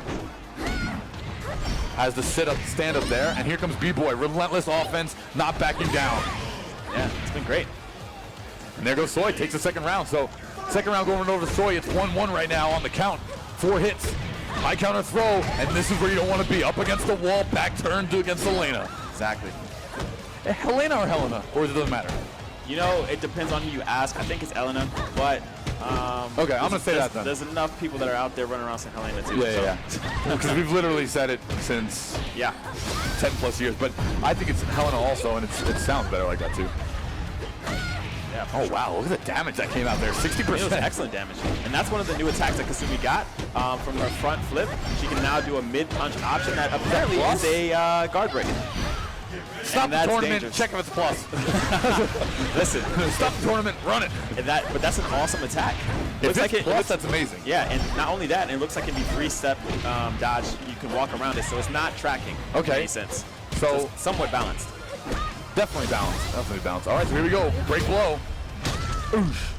[SPEAKER 3] Has the sit-up, stand-up there, and here comes B-Boy. Relentless offense, not backing down.
[SPEAKER 2] Yeah, it's been great.
[SPEAKER 3] And there goes Soy, takes the second round. So second round going over to Soy. It's 1-1 right now on the count. 4 hits, high counter throw, and this is where you don't want to be. Up against the wall, back turn to against Helena.
[SPEAKER 2] Exactly.
[SPEAKER 3] Helena or Helena, or it doesn't matter?
[SPEAKER 2] You know, it depends on who you ask. I think it's Helena, but
[SPEAKER 3] okay, I'm gonna say that then.
[SPEAKER 2] There's enough people that are out there running around saying Helena too.
[SPEAKER 3] Yeah. Because we've literally said it since 10 plus years. But I think it's Helena also, and it sounds better like that too.
[SPEAKER 2] Yeah.
[SPEAKER 3] Oh wow, look at the damage that came out there. 60%.
[SPEAKER 2] It was excellent damage, and that's one of the new attacks that Kasumi got from her front flip. She can now do a mid punch option that apparently is a guard break.
[SPEAKER 3] Stop the tournament, dangerous. Check if it's plus.
[SPEAKER 2] Listen.
[SPEAKER 3] Stop the tournament, run it.
[SPEAKER 2] But that's an awesome attack.
[SPEAKER 3] If it's plus, that's amazing.
[SPEAKER 2] Yeah, and not only that, it looks like it can be 3-step dodge. You can walk around it, so it's not tracking in any sense. So somewhat balanced.
[SPEAKER 3] Definitely balanced. Definitely balanced. All right, so here we go. Break blow. Oosh.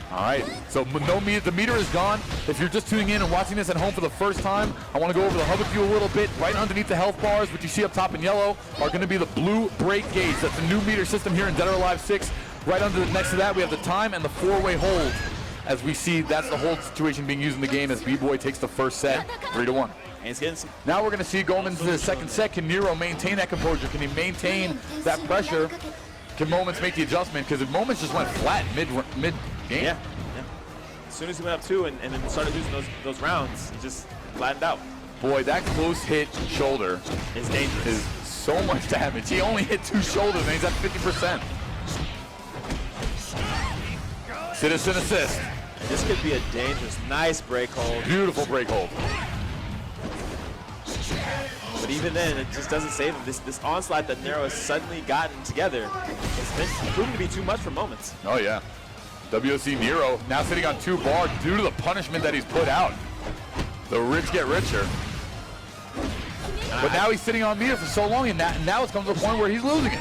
[SPEAKER 3] All right, so no meter. The meter is gone. If you're just tuning in and watching this at home for the first time, I want to go over the HUD with you a little bit. Right underneath the health bars, which you see up top in yellow, are going to be the blue break gauge. That's the new meter system here in Dead or Alive 6. Right under next to that, we have the time and the 4-way hold. As we see, that's the hold situation being used in the game as B-Boy takes the first set, 3-1.
[SPEAKER 2] And he's getting some.
[SPEAKER 3] Now we're going to see going into the second set. Can Nero maintain that composure? Can he maintain that pressure? Can Moments make the adjustment? Because if Moments just went flat mid-game.
[SPEAKER 2] Yeah. As soon as he went up 2 and then started losing those rounds, he just flattened out.
[SPEAKER 3] Boy, that close hit shoulder
[SPEAKER 2] is dangerous.
[SPEAKER 3] Is so much damage. He only hit 2 shoulders and he's at 50%. Citizen assist.
[SPEAKER 2] And this could be a dangerous, nice break hold.
[SPEAKER 3] Beautiful break hold.
[SPEAKER 2] But even then, it just doesn't save him. This onslaught that Nero has suddenly gotten together has been proven to be too much for Moments.
[SPEAKER 3] Oh yeah. WOC Nero now sitting on 2 bars due to the punishment that he's put out. The rich get richer. But now he's sitting on meter for so long, and now it's come to the point where he's losing it.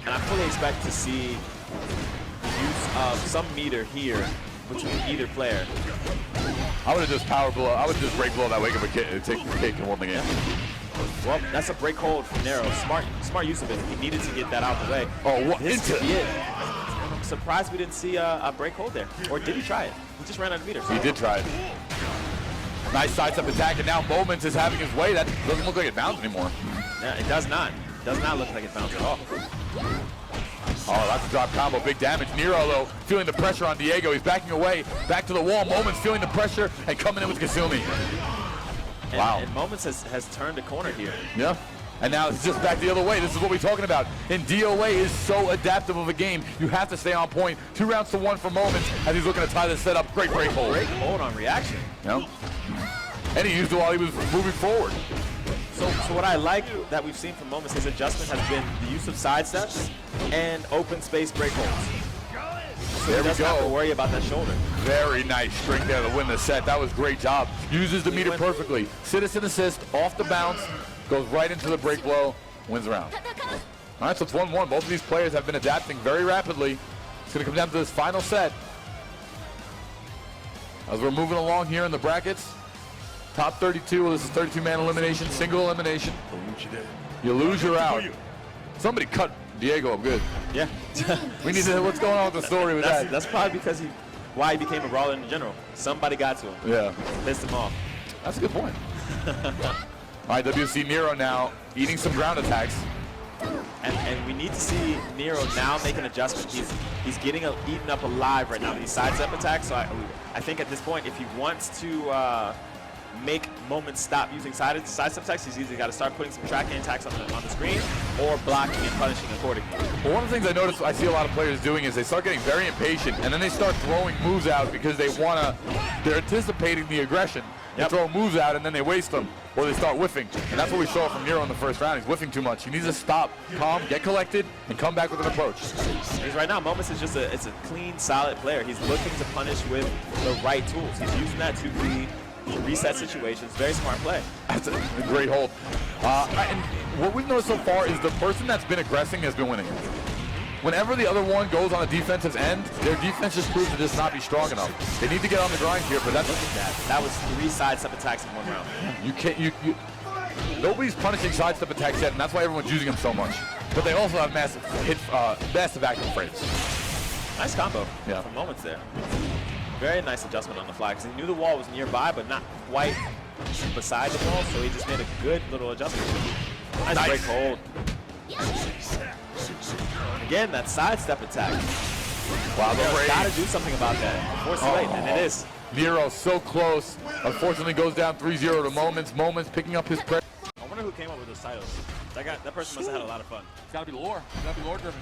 [SPEAKER 2] And I fully expect to see use of some meter here between either player.
[SPEAKER 3] I would have just power blow. I would just break blow that way if take the cake and win the game.
[SPEAKER 2] Well, that's a break hold from Nero. Smart use of it. He needed to get that out of the way.
[SPEAKER 3] Oh, what?
[SPEAKER 2] This could be it. I'm surprised we didn't see a break hold there. Or did he try it? He just ran out of meters.
[SPEAKER 3] He did try it. Nice sidestep attack, and now Moments is having his way. That doesn't look like it bounced anymore.
[SPEAKER 2] Yeah, it does not. It does not look like it bounced at all.
[SPEAKER 3] Oh, that's a drop combo. Big damage. Nero, though, feeling the pressure on Diego. He's backing away. Back to the wall. Moments feeling the pressure and coming in with Kasumi. Wow.
[SPEAKER 2] And Moments has turned a corner here.
[SPEAKER 3] Yeah. And now it's just back the other way. This is what we're talking about. And DOA is so adaptive of a game. You have to stay on point. 2 rounds to 1 for Moments as he's looking to tie this set up. Great break hold.
[SPEAKER 2] Great hold on reaction.
[SPEAKER 3] Yep. And he used it while he was moving forward.
[SPEAKER 2] So what I like that we've seen from Moments, his adjustment has been the use of side steps and open space break holds. So
[SPEAKER 3] there
[SPEAKER 2] he doesn't have to worry about that shoulder.
[SPEAKER 3] Very nice string there to win the set. That was a great job. Uses the meter perfectly. Citizen assist, off the bounce, goes right into the break blow, wins the round. All right, so it's 1-1. Both of these players have been adapting very rapidly. It's going to come down to this final set. As we're moving along here in the brackets, top 32, this is 32-man elimination, single elimination. You lose, you're out. Somebody cut Diego up good.
[SPEAKER 2] Yeah.
[SPEAKER 3] We need to know what's going on with the story with that.
[SPEAKER 2] That's probably because why he became a brawler in general. Somebody got to him.
[SPEAKER 3] Yeah.
[SPEAKER 2] Pissed him off.
[SPEAKER 3] That's a good point. All right, WC Nero now eating some ground attacks.
[SPEAKER 2] And we need to see Nero now make an adjustment. He's getting eaten up alive right now. These sidestep attacks. So I think at this point, if he wants to make Moments stop using sidestep attacks, he's either got to start putting some tracking attacks on the screen or blocking and punishing accordingly.
[SPEAKER 3] Well, one of the things I notice I see a lot of players doing is they start getting very impatient and then they start throwing moves out because they're anticipating the aggression. They throw moves out and then they waste them, or they start whiffing. And that's what we saw from Nero in the first round. He's whiffing too much. He needs to stop, calm, get collected, and come back with an approach.
[SPEAKER 2] Because right now, Moments is just it's a clean, solid player. He's looking to punish with the right tools. He's using that to be reset situations. Very smart play.
[SPEAKER 3] That's a great hold. And what we've noticed so far is the person that's been aggressing has been winning. Whenever the other one goes on a defensive end, their defense just proves to just not be strong enough. They need to get on the grind here, but that's...
[SPEAKER 2] Look at that. That was 3 sidestep attacks in 1 round.
[SPEAKER 3] You can't... Nobody's punishing sidestep attacks yet, and that's why everyone's using them so much. But they also have massive massive active frames.
[SPEAKER 2] Nice combo
[SPEAKER 3] Yeah.
[SPEAKER 2] for moments there. Very nice adjustment on the fly, because he knew the wall was nearby, but not quite beside the wall, so he just made a good little adjustment. Nice break hold. Again, that sidestep attack.
[SPEAKER 3] Wow, the rage.
[SPEAKER 2] Gotta do something about that before it's too late, and it is.
[SPEAKER 3] Nero so close. Unfortunately goes down 3-0 to Moments. Moments picking up his pressure.
[SPEAKER 2] I wonder who came up with those titles. That person must have had a lot of fun.
[SPEAKER 1] It's gotta be lore. It's gotta be lore driven.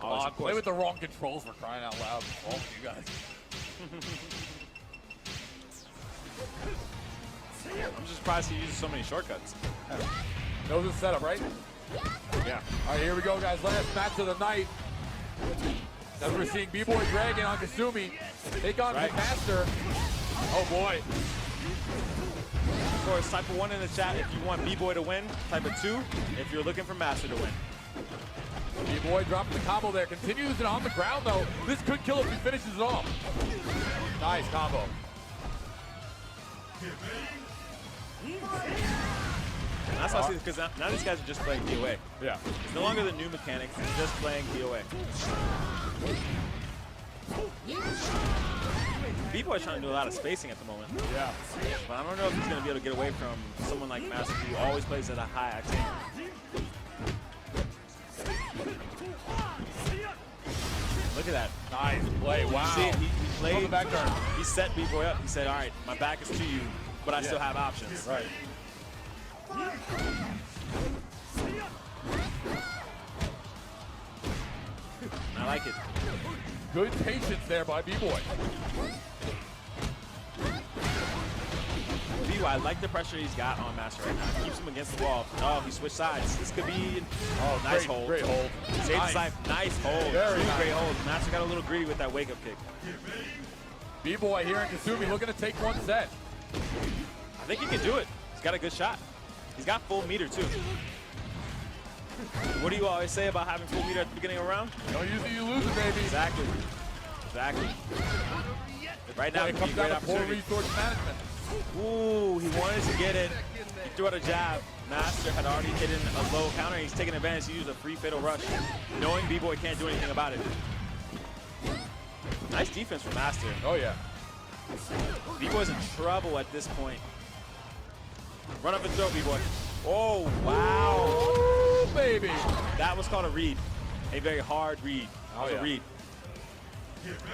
[SPEAKER 1] Come on, play with the wrong controls for crying out loud. All of you guys.
[SPEAKER 2] I'm just surprised he uses so many shortcuts.
[SPEAKER 1] Knows the setup, right?
[SPEAKER 2] Yeah.
[SPEAKER 1] All right, here we go, guys. Last match of the night. As we're seeing B-Boy Dragon on Kasumi take on the Master. Oh boy.
[SPEAKER 2] Of course, type of 1 in the chat if you want B-Boy to win. Type of 2 if you're looking for Master to win.
[SPEAKER 1] B-Boy dropping the combo there. Continues it on the ground though. This could kill if he finishes it off. Nice combo.
[SPEAKER 2] And that's how I see it, because now these guys are just playing DOA.
[SPEAKER 1] Yeah.
[SPEAKER 2] It's no longer the new mechanics, it's just playing DOA. B-Boy's trying to do a lot of spacing at the moment.
[SPEAKER 1] Yeah.
[SPEAKER 2] But I don't know if he's going to be able to get away from someone like Master who always plays at a high octane. Look at that.
[SPEAKER 1] Nice play. Wow.
[SPEAKER 2] See, he played.
[SPEAKER 1] On the back turn.
[SPEAKER 2] He set B-Boy up. He said, all right, my back is to you, but I still have options.
[SPEAKER 1] Right.
[SPEAKER 2] I like it.
[SPEAKER 1] Good patience there by B-Boy.
[SPEAKER 2] B-Boy, I like the pressure he's got on Master right now. He keeps him against the wall. Oh, he switched sides. This could be nice hold.
[SPEAKER 1] Great hold.
[SPEAKER 2] Nice hold.
[SPEAKER 1] Very nice.
[SPEAKER 2] Great hold. Master got a little greedy with that wake-up kick.
[SPEAKER 1] B-Boy here in Kasumi looking to take 1 set.
[SPEAKER 2] I think he can do it. He's got a good shot. He's got full meter, too. What do you always say about having full meter at the beginning of a round?
[SPEAKER 1] Don't use it, you lose it, baby.
[SPEAKER 2] Exactly. Right now,
[SPEAKER 1] it comes down to poor resource management.
[SPEAKER 2] Ooh, he wanted to get it. He threw out a jab. Master had already hit in a low counter. He's taking advantage. He used a free fatal rush, knowing B-Boy can't do anything about it. Nice defense from Master.
[SPEAKER 1] Oh, yeah.
[SPEAKER 2] B-Boy's in trouble at this point. Run up and throw, B-Boy. Oh, wow.
[SPEAKER 1] Ooh, baby.
[SPEAKER 2] That was called a read. A very hard read.
[SPEAKER 1] Oh, yeah.
[SPEAKER 2] A read.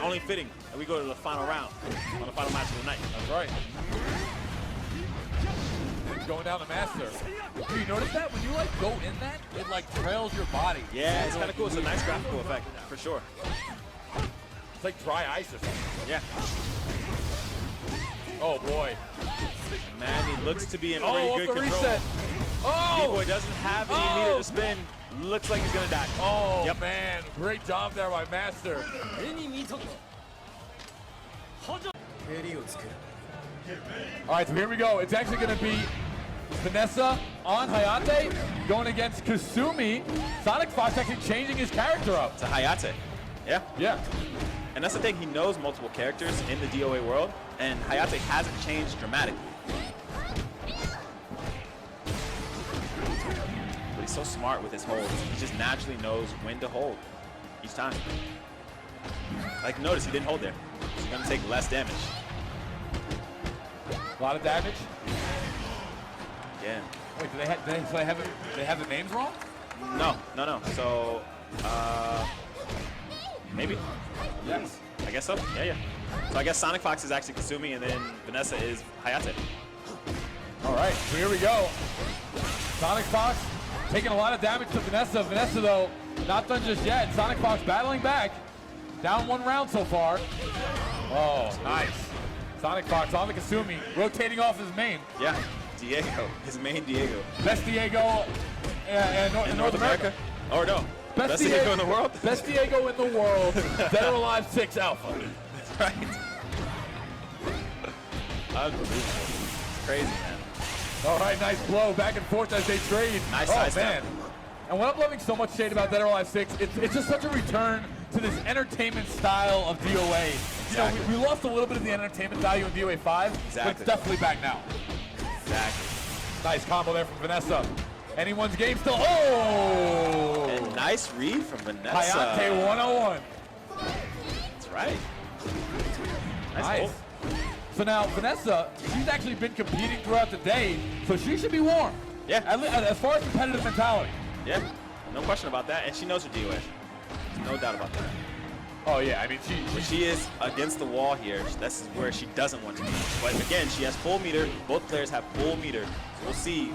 [SPEAKER 2] Only fitting that we go to the final round on the final match of the night.
[SPEAKER 1] That's right. It's going down the Master. Do you notice that? When you like go in that, it like trails your body.
[SPEAKER 2] Yeah, it's kind of cool. It's a nice graphical effect, for sure.
[SPEAKER 1] It's like dry ice or something.
[SPEAKER 2] Yeah.
[SPEAKER 1] Oh, boy.
[SPEAKER 2] Man, he looks to be in pretty good control.
[SPEAKER 1] Reset. Oh!
[SPEAKER 2] B-Boy doesn't have any meter to spin. Looks like he's going to die.
[SPEAKER 1] Oh,
[SPEAKER 2] yep.
[SPEAKER 1] Man. Great job there by Master. All right, so here we go. It's actually going to be Vanessa on Hayate going against Kasumi. SonicFox actually changing his character up.
[SPEAKER 2] To Hayate. Yeah.
[SPEAKER 1] Yeah.
[SPEAKER 2] And that's the thing. He knows multiple characters in the DOA world, and Hayate hasn't changed dramatically. But he's so smart with his holds. He just naturally knows when to hold each time. Like, notice he didn't hold there. He's going to take less damage.
[SPEAKER 1] A lot of damage.
[SPEAKER 2] Yeah.
[SPEAKER 1] Wait, do they have the names wrong?
[SPEAKER 2] No. So, maybe.
[SPEAKER 1] Yes.
[SPEAKER 2] I guess so. Yeah. So I guess SonicFox is actually Kasumi, and then Vanessa is Hayate.
[SPEAKER 1] All right, so here we go. SonicFox taking a lot of damage to Vanessa. Vanessa, though, not done just yet. SonicFox battling back. Down 1 round so far. Oh, nice. SonicFox on the Kasumi, rotating off his main.
[SPEAKER 2] Yeah, Diego, his main Diego.
[SPEAKER 1] Best Diego in North America.
[SPEAKER 2] Or no, Best Diego in the world?
[SPEAKER 1] Best Diego in the world. Dead or Alive 6 Alpha.
[SPEAKER 2] Right. Unbelievable. It's crazy, man.
[SPEAKER 1] All right, nice blow back and forth as they trade.
[SPEAKER 2] Nice
[SPEAKER 1] oh,
[SPEAKER 2] sidestep.
[SPEAKER 1] man. And what I'm loving so much, Shade, about Dead or Alive 6, it's just such a return to this entertainment style of DOA.
[SPEAKER 2] Exactly.
[SPEAKER 1] You know, we lost a little bit of the entertainment value in DOA 5,
[SPEAKER 2] Exactly.
[SPEAKER 1] but it's definitely back now.
[SPEAKER 2] Exactly.
[SPEAKER 1] Nice combo there from Vanessa. Anyone's game still. Oh!
[SPEAKER 2] And nice read from Vanessa.
[SPEAKER 1] Hayate 101.
[SPEAKER 2] That's right.
[SPEAKER 1] Nice.
[SPEAKER 2] Goal.
[SPEAKER 1] So now, Vanessa, she's actually been competing throughout the day, so she should be warm.
[SPEAKER 2] Yeah.
[SPEAKER 1] As far as competitive mentality.
[SPEAKER 2] Yeah. No question about that. And she knows her DOA. No doubt about that.
[SPEAKER 1] Oh, yeah. I mean,
[SPEAKER 2] When she is against the wall here, that's where she doesn't want to be. But again, she has full meter. Both players have full meter. So we'll see.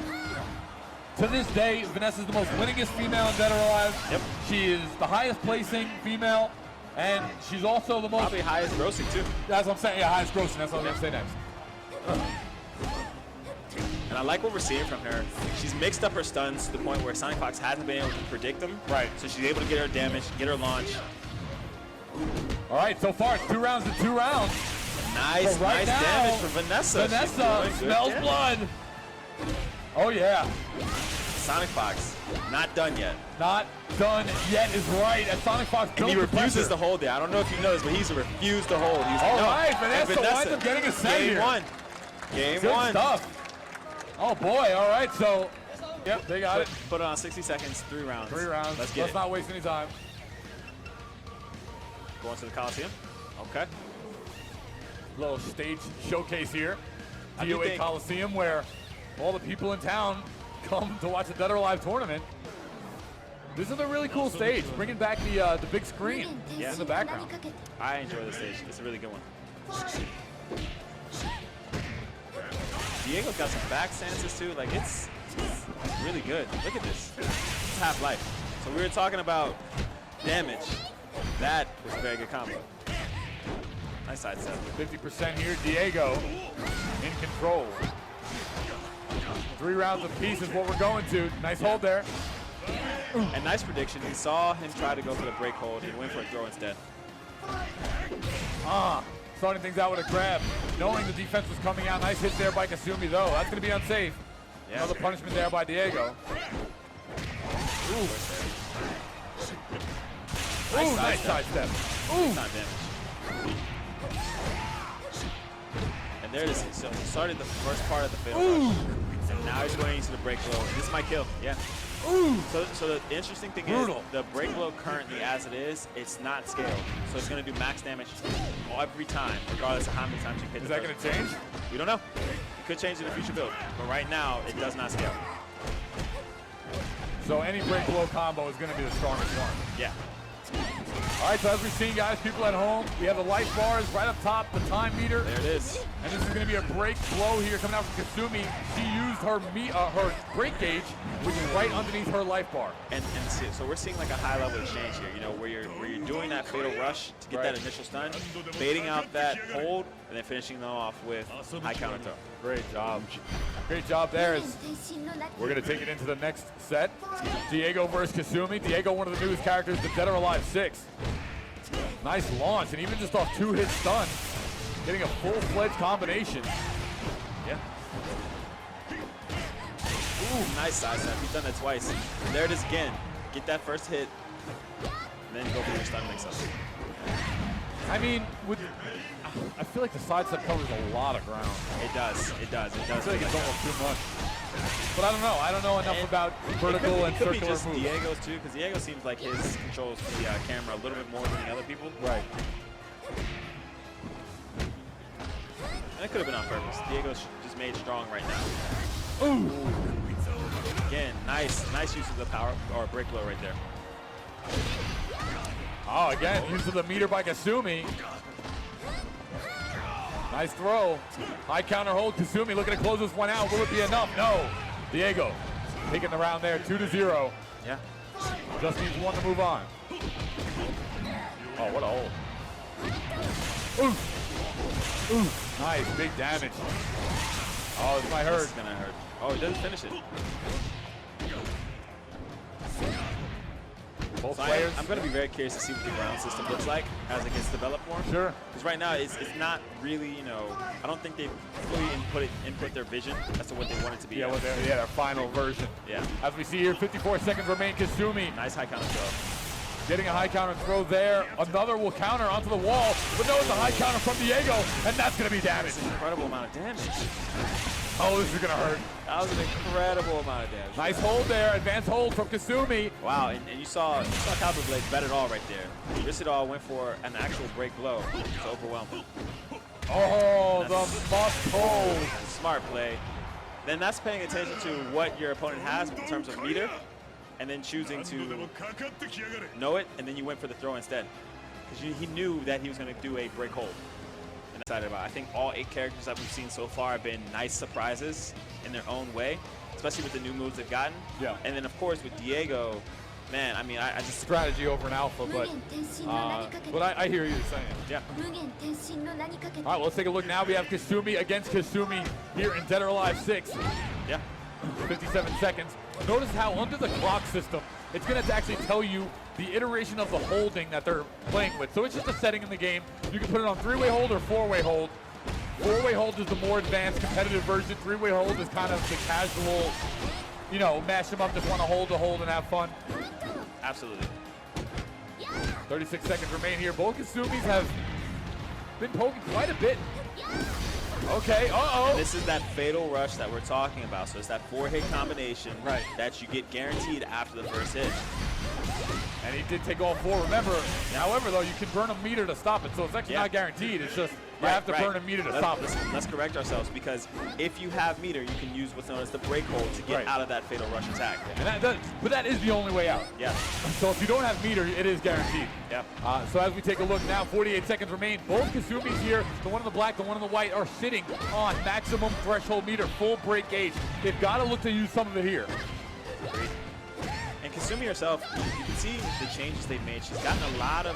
[SPEAKER 1] To this day, Vanessa's the most winningest female in Dead or Alive.
[SPEAKER 2] Yep.
[SPEAKER 1] She is the highest placing female, and she's also the most...
[SPEAKER 2] Probably highest grossing, too.
[SPEAKER 1] That's what I'm saying. Yeah, highest grossing. That's what I'm going to say next.
[SPEAKER 2] And I like what we're seeing from her. She's mixed up her stuns to the point where SonicFox hasn't been able to predict them.
[SPEAKER 1] Right.
[SPEAKER 2] So she's able to get her damage, get her launch.
[SPEAKER 1] All right, so far it's 2 rounds to 2 rounds.
[SPEAKER 2] Nice,
[SPEAKER 1] But right
[SPEAKER 2] nice
[SPEAKER 1] now,
[SPEAKER 2] damage from Vanessa.
[SPEAKER 1] Vanessa
[SPEAKER 2] She's doing
[SPEAKER 1] smells
[SPEAKER 2] good
[SPEAKER 1] blood. Oh, yeah.
[SPEAKER 2] SonicFox, not done yet.
[SPEAKER 1] Not done yet is right. As SonicFox
[SPEAKER 2] And he refuses to hold it. I don't know if you noticed, but he's refused to hold. He's
[SPEAKER 1] All
[SPEAKER 2] no.
[SPEAKER 1] right,
[SPEAKER 2] And
[SPEAKER 1] Vanessa winds up getting a set
[SPEAKER 2] Game
[SPEAKER 1] here.
[SPEAKER 2] one. Game
[SPEAKER 1] Good
[SPEAKER 2] one.
[SPEAKER 1] stuff. Oh, boy. All right, so, yep, they got it.
[SPEAKER 2] Put it on 60 seconds, 3 rounds.
[SPEAKER 1] 3 rounds.
[SPEAKER 2] Let's get
[SPEAKER 1] Let's
[SPEAKER 2] it.
[SPEAKER 1] not waste any time.
[SPEAKER 2] Going to the Coliseum. Okay.
[SPEAKER 1] Little stage showcase here.
[SPEAKER 2] I do
[SPEAKER 1] DOA
[SPEAKER 2] think-
[SPEAKER 1] Coliseum, where all the people in town come to watch the Dead or Alive tournament. This is a really cool stage, bringing back the big screen in the background.
[SPEAKER 2] I enjoy this stage. It's a really good one. Diego's got some back stances too. Like it's really good. Look at this. It's half life. So we were talking about damage. That was a very good combo. Nice side step.
[SPEAKER 1] 50% here, Diego in control. 3 rounds apiece is what we're going to. Nice hold there.
[SPEAKER 2] And nice prediction. He saw him try to go for the break hold. He went for a throw instead.
[SPEAKER 1] Starting things out with a grab. Knowing the defense was coming out. Nice hit there by Kasumi, though. That's going to be unsafe.
[SPEAKER 2] Yeah.
[SPEAKER 1] Another punishment there by Diego. Ooh. Ooh, nice sidestep. Ooh.
[SPEAKER 2] Not damage. And there it is. So he started the first part of the fatal rush. And now he's going into the break blow. This might kill. Yeah.
[SPEAKER 1] Ooh.
[SPEAKER 2] So the interesting thing
[SPEAKER 1] Brutal.
[SPEAKER 2] is the break blow currently as it is, it's not scaled. So it's going to do max damage every time, regardless of how many times you hit
[SPEAKER 1] Is
[SPEAKER 2] the
[SPEAKER 1] that going to change?
[SPEAKER 2] We don't know. It could change in a future build. But right now, it does not scale.
[SPEAKER 1] So any break blow combo is going to be the strongest one.
[SPEAKER 2] Yeah.
[SPEAKER 1] All right, so as we've seen, guys, people at home, we have the life bars right up top, the time meter.
[SPEAKER 2] There it is.
[SPEAKER 1] And this is going to be a break blow here coming out from Kasumi. She used her her break gauge, which is right underneath her life bar.
[SPEAKER 2] And so we're seeing like a high level exchange here, you know, where you're doing that fatal rush to get that initial stun, baiting out that hold, and then finishing them off with high counter throw.
[SPEAKER 1] Great job. Great job there. We're going to take it into the next set. Diego versus Kasumi. Diego, one of the newest characters to Dead or Alive 6. Nice launch, and even just off 2-hit stun, getting a full-fledged combination.
[SPEAKER 2] Yeah. Ooh, nice side step. He's done that twice. And there it is again. Get that first hit, and then go for your stun mix-up.
[SPEAKER 1] I mean, I feel like the side step covers a lot of ground.
[SPEAKER 2] It does. It does. It does.
[SPEAKER 1] I feel like it's almost too much. But I don't know. I don't know enough about vertical and
[SPEAKER 2] it could
[SPEAKER 1] circular
[SPEAKER 2] be just
[SPEAKER 1] moves.
[SPEAKER 2] Diego's too, because Diego seems like his controls the camera a little bit more than the other people.
[SPEAKER 1] Right.
[SPEAKER 2] And it could have been on purpose. Diego's just made strong right now.
[SPEAKER 1] Ooh.
[SPEAKER 2] Again, nice use of the power or break blow right there.
[SPEAKER 1] Oh, again, use of the meter by Kasumi. Nice throw. High counter hold. Kasumi looking to close this one out. Will it be enough? No. Diego taking the round there, 2-0.
[SPEAKER 2] Yeah.
[SPEAKER 1] Just needs one to move on. Oh, what a hold. Ooh. Ooh. Nice, big damage. Oh, this might hurt.
[SPEAKER 2] This is gonna hurt. Oh, he doesn't finish it.
[SPEAKER 3] Both
[SPEAKER 2] So
[SPEAKER 3] players.
[SPEAKER 2] I'm going to be very curious to see what the ground system looks like as it gets developed more.
[SPEAKER 3] Sure.
[SPEAKER 2] Because right now it's not really, you know, I don't think they fully input their vision as to what they want it to be.
[SPEAKER 3] Yeah, well, their final version.
[SPEAKER 2] Yeah.
[SPEAKER 3] As we see here, 54 seconds remain. Kasumi
[SPEAKER 2] Nice high counter throw.
[SPEAKER 3] getting a high counter throw there. Another will counter onto the wall, but no, it's a high counter from Diego, and that's going to be damage.
[SPEAKER 2] That's an incredible amount of damage.
[SPEAKER 3] Oh, this is going to hurt.
[SPEAKER 2] That was an incredible amount of damage.
[SPEAKER 3] Nice hold there, advanced hold from Kasumi.
[SPEAKER 2] Wow, and you saw Caliber Blade bet it all right there. Rissadol went for an actual break blow to overwhelm him.
[SPEAKER 3] Oh, the must hold.
[SPEAKER 2] Smart play. Then that's paying attention to what your opponent has in terms of meter, and then choosing to know it, and then you went for the throw instead. Because he knew that he was going to do a break hold. And excited about it. I think all 8 characters that we've seen so far have been nice surprises in their own way, especially with the new moves they've gotten.
[SPEAKER 3] Yeah.
[SPEAKER 2] And then, of course, with Diego, man, I mean, I just...
[SPEAKER 3] Strategy over an alpha, but I hear you saying.
[SPEAKER 2] Yeah.
[SPEAKER 3] All right, well, let's take a look now. We have Kasumi against Kasumi here in Dead or Alive 6.
[SPEAKER 2] Yeah.
[SPEAKER 3] 57 seconds. Notice how under the clock system, it's going to actually tell you the iteration of the holding that they're playing with. So it's just a setting in the game. You can put it on 3-way hold or 4-way hold. 4-way hold is the more advanced competitive version. 3-way hold is kind of the casual, you know, mash them up, just want to hold and have fun.
[SPEAKER 2] Absolutely.
[SPEAKER 3] 36 seconds remain here. Both Kasumis have been poking quite a bit. Okay,
[SPEAKER 2] And this is that fatal rush that we're talking about. So it's that 4-hit combination that you get guaranteed after the first hit.
[SPEAKER 3] And he did take all 4, remember. However, though, you can burn a meter to stop it, so it's actually not guaranteed. It's just you have to burn a meter to stop it.
[SPEAKER 2] Let's correct ourselves, because if you have meter, you can use what's known as the break hold to get out of that fatal rush attack.
[SPEAKER 3] And but that is the only way out.
[SPEAKER 2] Yeah.
[SPEAKER 3] So if you don't have meter, it is guaranteed.
[SPEAKER 2] Yeah.
[SPEAKER 3] So as we take a look now, 48 seconds remain. Both Kasumis here, the one in the black, the one in the white, are sitting on maximum threshold meter, full break gauge. They've got to look to use some of it here.
[SPEAKER 2] Agreed. And Kasumi herself, you can see the changes they've made. She's gotten a lot of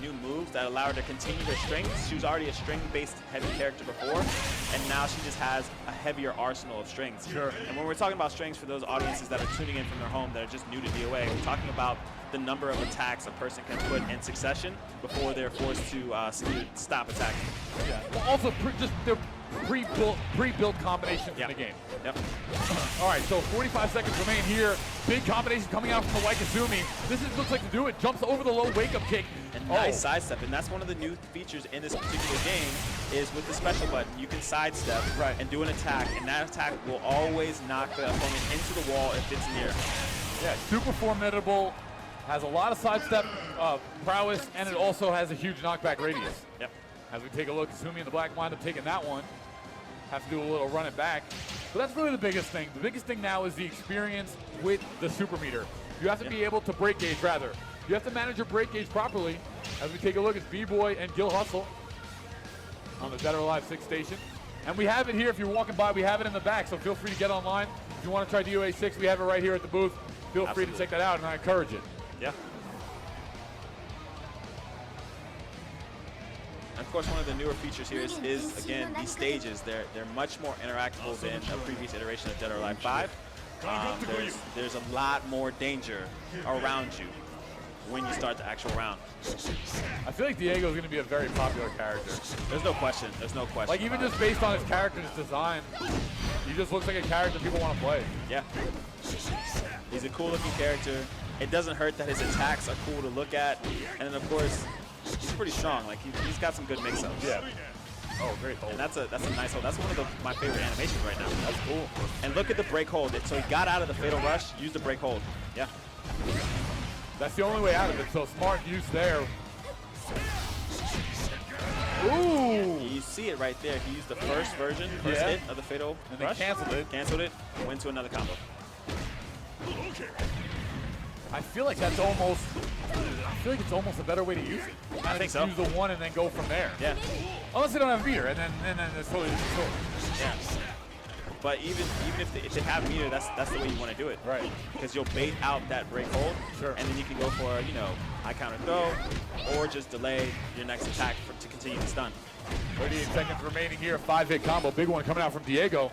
[SPEAKER 2] new moves that allow her to continue her strengths. She was already a string-based heavy character before, and now she just has a heavier arsenal of strings.
[SPEAKER 3] Sure.
[SPEAKER 2] And when we're talking about strings for those audiences that are tuning in from their home that are just new to DOA, we're talking about the number of attacks a person can put in succession before they're forced to stop attacking.
[SPEAKER 3] Yeah. Well, also, just their pre-built combinations in the game.
[SPEAKER 2] Yep.
[SPEAKER 3] All right, so 45 seconds remain here. Big combination coming out from the white Kasumi. This looks like to do it. Jumps over the low wake-up kick.
[SPEAKER 2] And nice sidestep, and that's one of the new features in this particular game is with the special button, you can sidestep and do an attack, and that attack will always knock the opponent into the wall if it's near.
[SPEAKER 3] Yeah, super formidable. Has a lot of sidestep prowess, and it also has a huge knockback radius.
[SPEAKER 2] Yep.
[SPEAKER 3] As we take a look, Kasumi and the black wind up taking that one. Have to do a little run it back. But that's really the biggest thing. The biggest thing now is the experience with the super meter. You have to be able to break gauge, rather. You have to manage your break gauge properly. As we take a look, it's B-Boy and Gil Hustle on the Dead or Alive 6 station. And we have it here. If you're walking by, we have it in the back, so feel free to get online. If you want to try DOA 6, we have it right here at the booth. Feel free to check that out, and I encourage it.
[SPEAKER 2] Yeah. And of course, one of the newer features here is again, these stages. They're much more interactable than a previous iteration of Dead or Alive 5. There's a lot more danger around you when you start the actual round.
[SPEAKER 3] I feel like Diego's going to be a very popular character.
[SPEAKER 2] There's no question. There's no question.
[SPEAKER 3] Like, even just based on his character's design, he just looks like a character people want to play.
[SPEAKER 2] Yeah. He's a cool-looking character. It doesn't hurt that his attacks are cool to look at. And then, of course, he's pretty strong. Like, he's got some good mix-ups.
[SPEAKER 3] Yeah. Oh, great hold.
[SPEAKER 2] And that's a nice hold. That's one of my favorite animations right now.
[SPEAKER 3] That's cool.
[SPEAKER 2] And look at the break hold. So he got out of the fatal rush, used the break hold. Yeah.
[SPEAKER 3] That's the only way out of it, so smart use there. Ooh!
[SPEAKER 2] You see it right there. He used the first version, first hit of the fatal rush.
[SPEAKER 3] Then canceled it.
[SPEAKER 2] Canceled it, went to another combo.
[SPEAKER 3] I feel like that's almost, it's almost a better way to use it.
[SPEAKER 2] I think so.
[SPEAKER 3] Use the one and then go from there.
[SPEAKER 2] Yeah.
[SPEAKER 3] Unless they don't have meter, and then it's totally different story.
[SPEAKER 2] Yeah. But even if they have meter, that's the way you want to do it.
[SPEAKER 3] Right.
[SPEAKER 2] Because you'll bait out that break hold, and then you can go for high counter throw, or just delay your next attack to continue the stun.
[SPEAKER 3] 38 seconds remaining here. 5-hit combo. Big one coming out from Diego.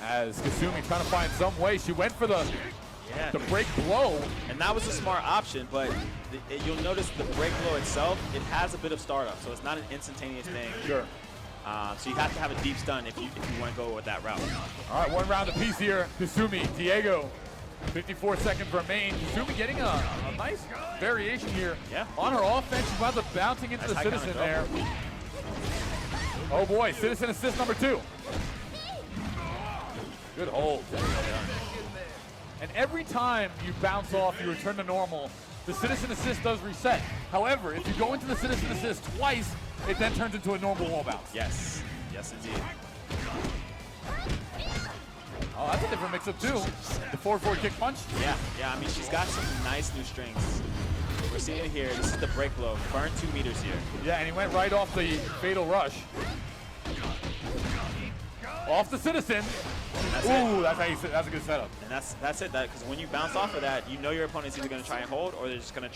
[SPEAKER 3] As Kasumi trying to find some way. She went for the
[SPEAKER 2] Yeah.
[SPEAKER 1] The break blow.
[SPEAKER 2] And that was a smart option, but you'll notice the break blow itself, it has a bit of startup, so it's not an instantaneous thing.
[SPEAKER 1] Sure.
[SPEAKER 2] So you have to have a deep stun if you want to go with that route.
[SPEAKER 1] All right, 1 round apiece here. Kasumi, Diego, 54 seconds remain. Kasumi getting a nice variation here.
[SPEAKER 2] Yeah.
[SPEAKER 1] On her offense, she's about to bouncing into the Citizen there. Oh boy, Citizen assist number 2. Good hold. And every time you bounce off, you return to normal, the Citizen assist does reset. However, if you go into the Citizen assist twice, it then turns into a normal wall bounce.
[SPEAKER 2] Yes. Yes, indeed.
[SPEAKER 1] Oh, that's a different mix-up too. The forward kick punch.
[SPEAKER 2] Yeah, I mean, she's got some nice new strings. We're seeing it here. This is the break blow. Burn 2 meters here.
[SPEAKER 1] Yeah, and he went right off the fatal rush. Off the Citizen. Ooh, that's a good setup.
[SPEAKER 2] And that's it. Because when you bounce off of that, you know your opponent's either going to try and hold or they're just going to.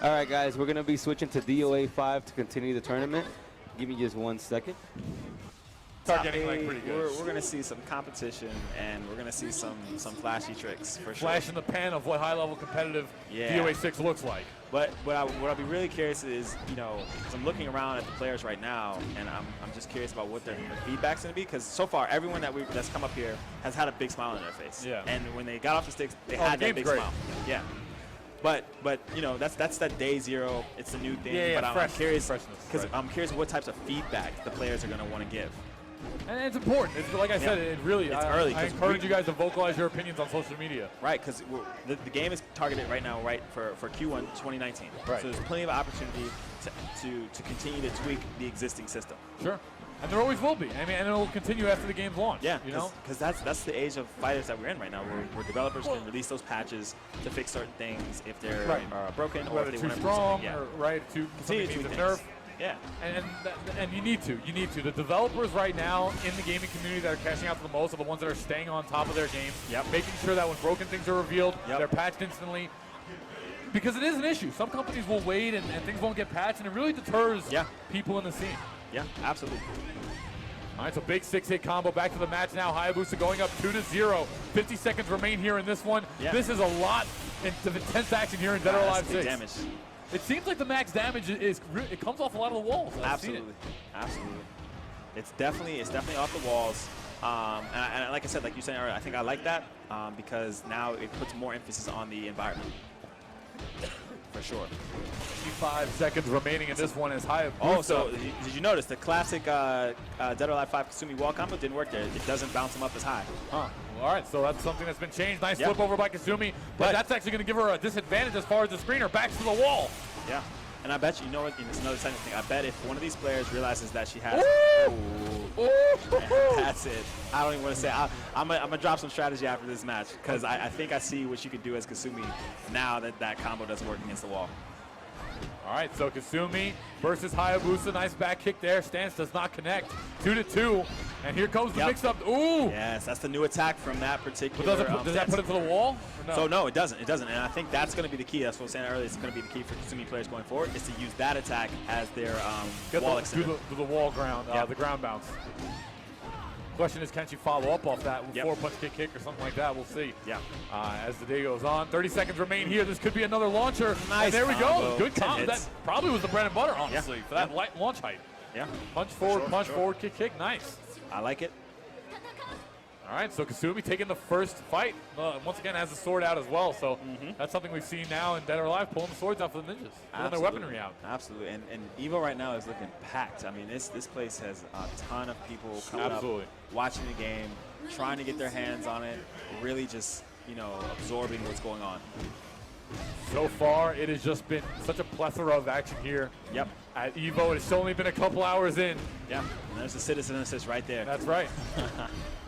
[SPEAKER 4] All right, guys, we're going to be switching to DOA 5 to continue the tournament. Give me just 1 second.
[SPEAKER 1] Start getting like pretty good.
[SPEAKER 2] We're going to see some competition, and we're going to see some flashy tricks for sure.
[SPEAKER 1] Flash in the pan of what high-level competitive DOA 6 looks like.
[SPEAKER 2] But what I'll be really curious is, you know, because I'm looking around at the players right now, and I'm just curious about what their feedback's going to be. Because so far, everyone that's come up here has had a big smile on their face.
[SPEAKER 1] Yeah.
[SPEAKER 2] And when they got off the sticks, they had that big smile. Yeah. But you know, that's that day 0. It's a new thing.
[SPEAKER 1] Yeah,
[SPEAKER 2] but I'm curious because
[SPEAKER 1] right.
[SPEAKER 2] I'm curious what types of feedback the players are going to want to give.
[SPEAKER 1] And it's important. It's, like I said, it really.
[SPEAKER 2] It's early.
[SPEAKER 1] I encourage you guys to vocalize your opinions on social media.
[SPEAKER 2] Right, because the game is targeted right now, for Q1 2019.
[SPEAKER 1] Right.
[SPEAKER 2] So there's plenty of opportunity to continue to tweak the existing system.
[SPEAKER 1] Sure. And there always will be. I mean, and it will continue after the game's launch.
[SPEAKER 2] Yeah,
[SPEAKER 1] you know,
[SPEAKER 2] because that's the age of fighters that we're in right now, where developers can release those patches to fix certain things if they're broken or if they
[SPEAKER 1] too
[SPEAKER 2] want to
[SPEAKER 1] strong, or too
[SPEAKER 2] continue to
[SPEAKER 1] needs a
[SPEAKER 2] tweak
[SPEAKER 1] nerf.
[SPEAKER 2] things. Yeah.
[SPEAKER 1] And you need to. The developers right now in the gaming community that are cashing out the most are the ones that are staying on top of their games, making sure that when broken things are revealed, they're patched instantly. Because it is an issue. Some companies will wait and things won't get patched, and it really deters people in the scene.
[SPEAKER 2] Yeah, absolutely.
[SPEAKER 1] All right, so big 6-hit combo. Back to the match now. Hayabusa going up 2-0. 50 seconds remain here in this one. Yeah. This is a lot of intense action here in Dead or Alive 6.
[SPEAKER 2] Damage.
[SPEAKER 1] It seems like the max damage it comes off a lot of the walls.
[SPEAKER 2] Absolutely. It's definitely off the walls. And like I said, like you said earlier, I think I like that because now it puts more emphasis on the environment. For sure.
[SPEAKER 1] 55 seconds remaining in this one as Hayabusa.
[SPEAKER 2] Oh, so did you notice the classic Dead or Alive 5 Kasumi wall combo didn't work there? It doesn't bounce him up as high.
[SPEAKER 1] Huh. Well, all right, so that's something that's been changed. Nice flip over by Kasumi, but that's actually going to give her a disadvantage as far as the screener backs to the wall.
[SPEAKER 2] Yeah. And I bet you know what? It's another second thing. I bet if one of these players realizes that she has, that's it. I don't even want to say. I'm gonna drop some strategy after this match because I think I see what you can do as Kasumi now that combo doesn't work against the wall.
[SPEAKER 1] All right, so Kasumi versus Hayabusa. Nice back kick there. Stance does not connect. 2-2. And here comes the mix-up. Ooh!
[SPEAKER 2] Yes, that's the new attack from that particular.
[SPEAKER 1] Does that put it to the wall? Or no?
[SPEAKER 2] So no, it doesn't. It doesn't. And I think that's going to be the key. That's what I was saying earlier. It's going to be the key for Kasumi players going forward is to use that attack as their wall extender.
[SPEAKER 1] Do the wall ground, the ground bounce. Question is, can she follow up off that with 4-punch kick or something like that? We'll see.
[SPEAKER 2] Yeah.
[SPEAKER 1] As the day goes on, 30 seconds remain here. This could be another launcher.
[SPEAKER 2] Nice.
[SPEAKER 1] And there we
[SPEAKER 2] combo.
[SPEAKER 1] go. Good combo. That probably was the bread and butter, honestly, for that light launch height.
[SPEAKER 2] Yeah.
[SPEAKER 1] Punch forward, kick. Nice.
[SPEAKER 2] I like it.
[SPEAKER 1] All right, so Kasumi taking the first fight. Once again, has the sword out as well. So that's something we've seen now in Dead or Alive, pulling the swords out for the ninjas, pulling their weaponry out.
[SPEAKER 2] Absolutely, and EVO right now is looking packed. I mean, this place has a ton of people coming up, watching the game, trying to get their hands on it, really just, absorbing what's going on.
[SPEAKER 1] So far, it has just been such a plethora of action here.
[SPEAKER 2] Yep.
[SPEAKER 1] At EVO, it's only been a couple hours in.
[SPEAKER 2] Yeah, and there's a citizen assist right there.
[SPEAKER 1] That's right.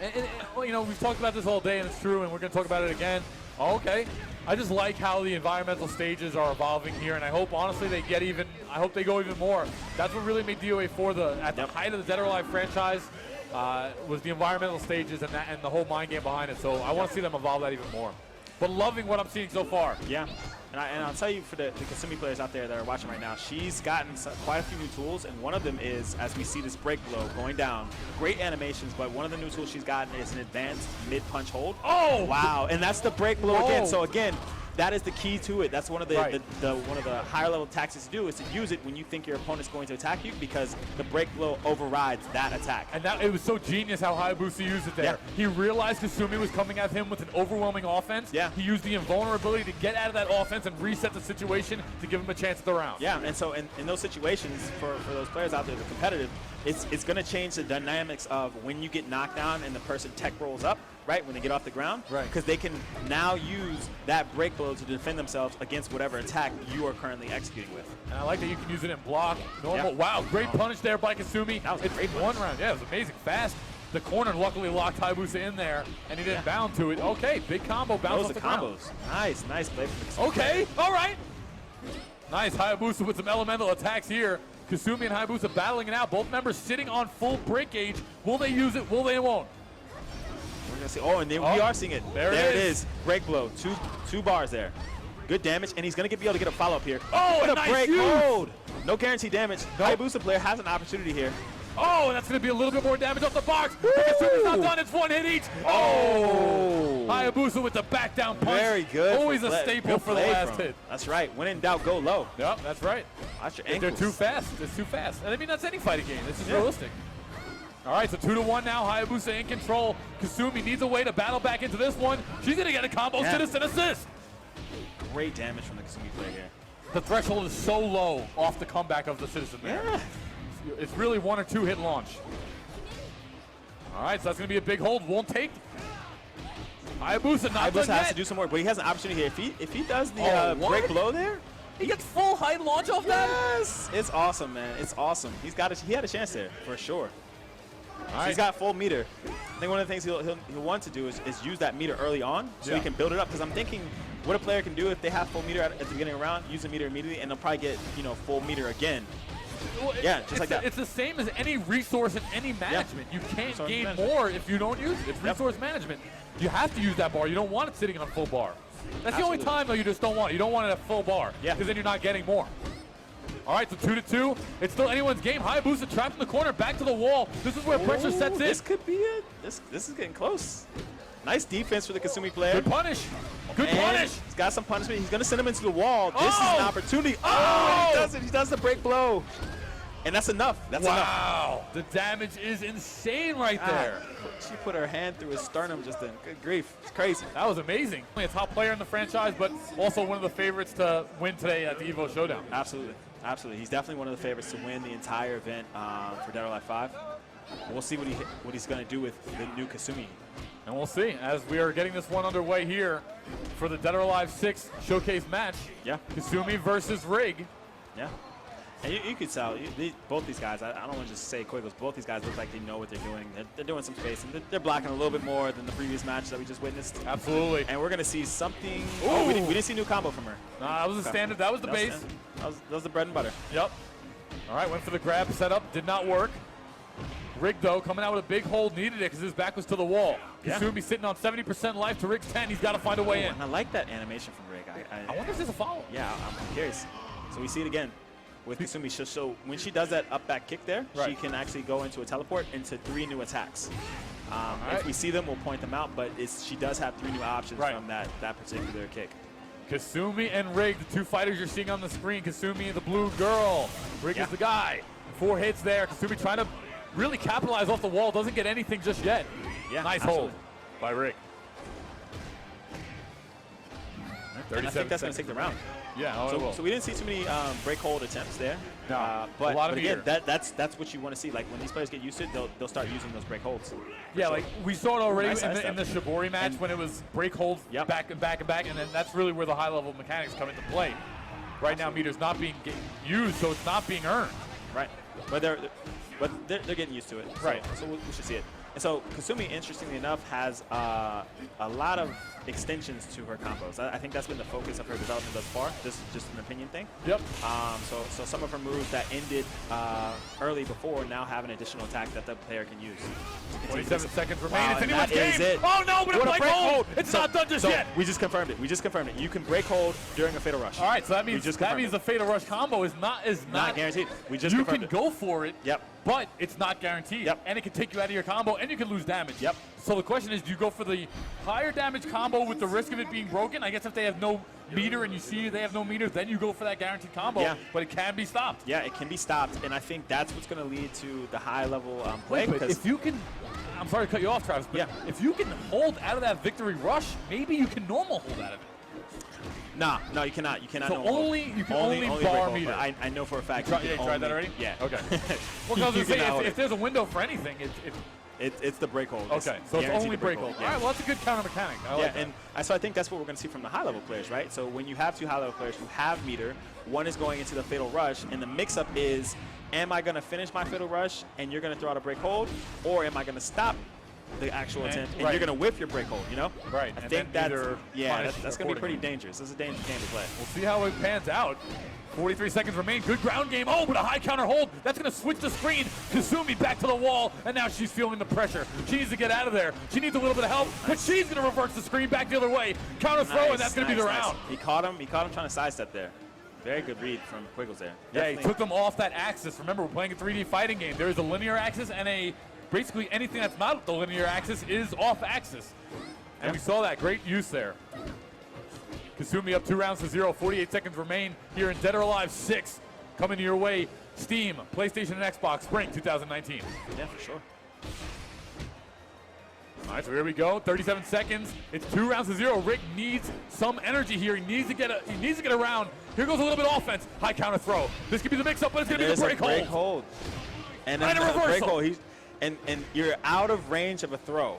[SPEAKER 1] and, we've talked about this all day, and it's true, and we're going to talk about it again. Okay. I just like how the environmental stages are evolving here, and I hope, honestly, they go even more. That's what really made DOA 4 at the height of the Dead or Alive franchise, was the environmental stages and the whole mind game behind it. So I want to see them evolve that even more. But loving what I'm seeing so far.
[SPEAKER 2] Yeah. And I'll tell you, for the Kasumi players out there that are watching right now, she's gotten quite a few new tools, and one of them is, as we see this break blow going down, great animations, but one of the new tools she's gotten is an advanced mid-punch hold.
[SPEAKER 1] Oh!
[SPEAKER 2] Wow, and that's the break blow again. So again, that is the key to it. That's one of the one of the higher level tactics to do is to use it when you think your opponent's going to attack you, because the break blow overrides that attack.
[SPEAKER 1] And it was so genius how Hayabusa used it there. Yeah. He realized Kasumi was coming at him with an overwhelming offense.
[SPEAKER 2] Yeah.
[SPEAKER 1] He used the invulnerability to get out of that offense and reset the situation to give him a chance at the round.
[SPEAKER 2] Yeah, and so in those situations, for those players out there that are competitive, it's going to change the dynamics of when you get knocked down and the person tech rolls up, right, when they get off the ground.
[SPEAKER 1] Right.
[SPEAKER 2] Because they can now use that break blow to defend themselves against whatever attack you are currently executing with.
[SPEAKER 1] And I like that you can use it in block, normal. Yeah. Wow, great punish there by Kasumi.
[SPEAKER 2] That was a great
[SPEAKER 1] one round. Yeah, it was amazing. Fast. The corner luckily locked Hayabusa in there, and he didn't bound to it. Okay, big combo, bounce off the ground.
[SPEAKER 2] Nice play from Kasumi.
[SPEAKER 1] Okay, all right. Nice, Hayabusa with some elemental attacks here. Kasumi and Hayabusa battling it out. Both members sitting on full break gauge. Will they use it? Will they won't?
[SPEAKER 2] We're gonna see. Oh, and then we are seeing it.
[SPEAKER 1] There it is.
[SPEAKER 2] Break blow. Two bars there. good damage, and he's going to be able to get a follow-up here.
[SPEAKER 1] Oh,
[SPEAKER 2] what a
[SPEAKER 1] nice
[SPEAKER 2] break
[SPEAKER 1] use.
[SPEAKER 2] hold. No guaranteed damage.
[SPEAKER 1] Nope.
[SPEAKER 2] Hayabusa player has an opportunity here.
[SPEAKER 1] Oh, and that's going to be a little bit more damage off the box. Kasumi's not done. It's one hit each. Oh! Hayabusa with the back down punch.
[SPEAKER 2] Very good.
[SPEAKER 1] Always a staple for the last hit.
[SPEAKER 2] That's right. When in doubt, go low.
[SPEAKER 1] Yep, that's right.
[SPEAKER 2] Watch your
[SPEAKER 1] They're
[SPEAKER 2] ankles.
[SPEAKER 1] too fast. It's too fast. And I mean, that's any fighting game. This is realistic. All right, so 2-1 now. Hayabusa in control. Kasumi needs a way to battle back into this one. She's going to get a combo citizen assist.
[SPEAKER 2] Great damage from the Kasumi player here.
[SPEAKER 1] The threshold is so low off the comeback of the citizen there.
[SPEAKER 2] Yeah.
[SPEAKER 1] It's really 1 or 2 hit launch. All right, so that's going to be a big hold. Won't take. Hayabusa not done
[SPEAKER 2] Hayabusa has
[SPEAKER 1] yet.
[SPEAKER 2] to do some work, but he has an opportunity here. If he does the break blow there,
[SPEAKER 1] He gets full height launch off that?
[SPEAKER 2] yes, it's awesome, man. It's awesome. He had a chance there for sure.
[SPEAKER 1] All right.
[SPEAKER 2] He's got full meter. I think one of the things he'll want to do is use that meter early on so he can build it up. Because I'm thinking what a player can do if they have full meter at the beginning of the round, use the meter immediately, and they'll probably get full meter again.
[SPEAKER 1] Well,
[SPEAKER 2] Just like that.
[SPEAKER 1] It's the same as any resource in any management. You can't
[SPEAKER 2] Resource
[SPEAKER 1] gain
[SPEAKER 2] management.
[SPEAKER 1] more if you don't use it. It's resource management. You have to use that bar. You don't want it sitting on full bar. That's the only
[SPEAKER 2] Absolutely.
[SPEAKER 1] time, though, you just don't want it. You don't want it at full bar.
[SPEAKER 2] Yeah.
[SPEAKER 1] Because then you're not getting more. All right, so 2-2. It's still anyone's game. Hayabusa trapped in the corner, back to the wall. This is where pressure sets in.
[SPEAKER 2] This could be it. This is getting close. Nice defense for the Kasumi player.
[SPEAKER 1] Good punish. Good
[SPEAKER 2] And
[SPEAKER 1] punish.
[SPEAKER 2] He's got some punishment. He's going to send him into the wall. This is
[SPEAKER 1] Oh!
[SPEAKER 2] an opportunity.
[SPEAKER 1] Oh!
[SPEAKER 2] Oh, he does it. He does the break blow. And that's enough. That's enough.
[SPEAKER 1] Wow. The damage is insane right there.
[SPEAKER 2] She put her hand through his sternum just then. Good grief. It's crazy.
[SPEAKER 1] That was amazing. A top player in the franchise, but also one of the favorites to win today at the EVO Showdown.
[SPEAKER 2] Absolutely. Absolutely. He's definitely one of the favorites to win the entire event for Dead or Alive 5. We'll see what he's going to do with the new Kasumi.
[SPEAKER 1] And we'll see as we are getting this one underway here for the Dead or Alive 6 showcase match.
[SPEAKER 2] Yeah.
[SPEAKER 1] Kasumi versus Rig.
[SPEAKER 2] Yeah. And you could tell, both these guys, I don't want to just say Quigley, both these guys look like they know what they're doing. They're doing some spacing. They're blocking a little bit more than the previous match that we just witnessed.
[SPEAKER 1] Absolutely.
[SPEAKER 2] And we're going to see something. Oh, we didn't see a new combo from her.
[SPEAKER 1] Nah, that was the standard. That was the base.
[SPEAKER 2] That was the bread and butter.
[SPEAKER 1] Yep. All right, went for the grab setup. Did not work. Rig, though, coming out with a big hold. Needed it because his back was to the wall.
[SPEAKER 2] Yeah.
[SPEAKER 1] Kasumi sitting on 70% life to Rig's 10. He's got to find a way in.
[SPEAKER 2] And I like that animation from Rig.
[SPEAKER 1] I wonder if there's a follow.
[SPEAKER 2] Yeah, I'm curious. So we see it again with Kasumi. So when she does that up back kick there, she can actually go into a teleport into 3 new attacks. If we see them, we'll point them out, but she does have 3 new options from that particular kick.
[SPEAKER 1] Kasumi and Rig, the 2 fighters you're seeing on the screen. Kasumi, the blue girl. Rig is the guy. 4 hits there. Kasumi trying to really capitalize off the wall. Doesn't get anything just yet.
[SPEAKER 2] Yeah,
[SPEAKER 1] nice
[SPEAKER 2] absolutely.
[SPEAKER 1] hold by Rig.
[SPEAKER 2] And I think that's going to take the round.
[SPEAKER 1] Yeah,
[SPEAKER 2] so we didn't see too many break hold attempts there.
[SPEAKER 1] No,
[SPEAKER 2] but
[SPEAKER 1] a lot of
[SPEAKER 2] again, that's what you want to see. Like when these players get used to it, they'll start using those break holds.
[SPEAKER 1] Yeah, like we saw it already
[SPEAKER 2] Nice
[SPEAKER 1] in the Shibori match when it was break hold back and back and back, and then that's really where the high level mechanics come into play. Right now, meter's not being used, so it's not being earned.
[SPEAKER 2] Right, but they're getting used to it.
[SPEAKER 1] Right.
[SPEAKER 2] So we should see it. And so Kasumi, interestingly enough, has a lot of extensions to her combos. I think that's been the focus of her development thus far. This is just an opinion thing.
[SPEAKER 1] Yep.
[SPEAKER 2] So some of her moves that ended early before now have an additional attack that the player can use.
[SPEAKER 1] 27 seconds remain.
[SPEAKER 2] Wow,
[SPEAKER 1] It's anyone's
[SPEAKER 2] that is
[SPEAKER 1] game.
[SPEAKER 2] it.
[SPEAKER 1] Oh no, but a
[SPEAKER 2] What
[SPEAKER 1] break hold. It's not done just yet.
[SPEAKER 2] We just confirmed it. You can break hold during a fatal rush.
[SPEAKER 1] All right, so that means the fatal rush combo is not
[SPEAKER 2] guaranteed. We just
[SPEAKER 1] you
[SPEAKER 2] confirmed
[SPEAKER 1] can
[SPEAKER 2] it.
[SPEAKER 1] go for it.
[SPEAKER 2] Yep.
[SPEAKER 1] But it's not guaranteed.
[SPEAKER 2] Yep.
[SPEAKER 1] And it can take you out of your combo, and you can lose damage.
[SPEAKER 2] Yep.
[SPEAKER 1] So the question is, do you go for the higher damage combo with the risk of it being broken? I guess if they have no meter and you see they have no meter, then you go for that guaranteed combo.
[SPEAKER 2] Yeah.
[SPEAKER 1] But it can be stopped.
[SPEAKER 2] Yeah, it can be stopped, and I think that's what's going to lead to the high-level play.
[SPEAKER 1] But if you can, I'm sorry to cut you off, Travis, but if you can hold out of that victory rush, maybe you can normal hold out of it.
[SPEAKER 2] No, you cannot. You cannot.
[SPEAKER 1] So you can only bar
[SPEAKER 2] break hold,
[SPEAKER 1] meter.
[SPEAKER 2] I know for a fact.
[SPEAKER 1] You tried that already?
[SPEAKER 2] Yeah.
[SPEAKER 1] Okay. Well, I was going to say, if there's a window for anything,
[SPEAKER 2] it's the break hold.
[SPEAKER 1] Okay, so it's only break hold.
[SPEAKER 2] Yeah.
[SPEAKER 1] All right, well, that's a good counter mechanic. I like that.
[SPEAKER 2] And so I think that's what we're going to see from the high-level players, right? So when you have 2 high-level players who have meter, one is going into the fatal rush, and the mix-up is, am I going to finish my fatal rush and you're going to throw out a break hold, or am I going to stop the actual attempt, and
[SPEAKER 1] right.
[SPEAKER 2] you're going to whiff your break hold, you know?
[SPEAKER 1] Right.
[SPEAKER 2] I
[SPEAKER 1] and
[SPEAKER 2] think
[SPEAKER 1] then
[SPEAKER 2] that's going to be pretty dangerous. This is a dangerous game to play.
[SPEAKER 1] We'll see how it pans out. 43 seconds remain. Good ground game. Oh, but a high counter hold. That's going to switch the screen. Kasumi back to the wall, and now she's feeling the pressure. She needs to get out of there. She needs a little bit of help, but she's going to reverse the screen back the other way. Counter throw, and that's going to be the round.
[SPEAKER 2] He caught him trying to sidestep there. Very good read from Quiggles there.
[SPEAKER 1] Yeah, he took them off that axis. Remember, we're playing a 3D fighting game. There is a linear axis and basically anything that's not the linear axis is off axis. And we saw that. Great use there. Kasumi up 2 rounds to 0. 48 seconds remain here in Dead or Alive 6. Coming your way, Steam, PlayStation, and Xbox, Spring 2019.
[SPEAKER 2] Yeah, for sure.
[SPEAKER 1] All right, so here we go. 37 seconds. It's 2 rounds to 0. Rick needs some energy here. He needs to get around. Here goes a little bit of offense. High counter throw. This could be the mix-up, but it's going to be the break hold.
[SPEAKER 2] And then
[SPEAKER 1] a reversal.
[SPEAKER 2] Break hold. And you're out of range of a throw.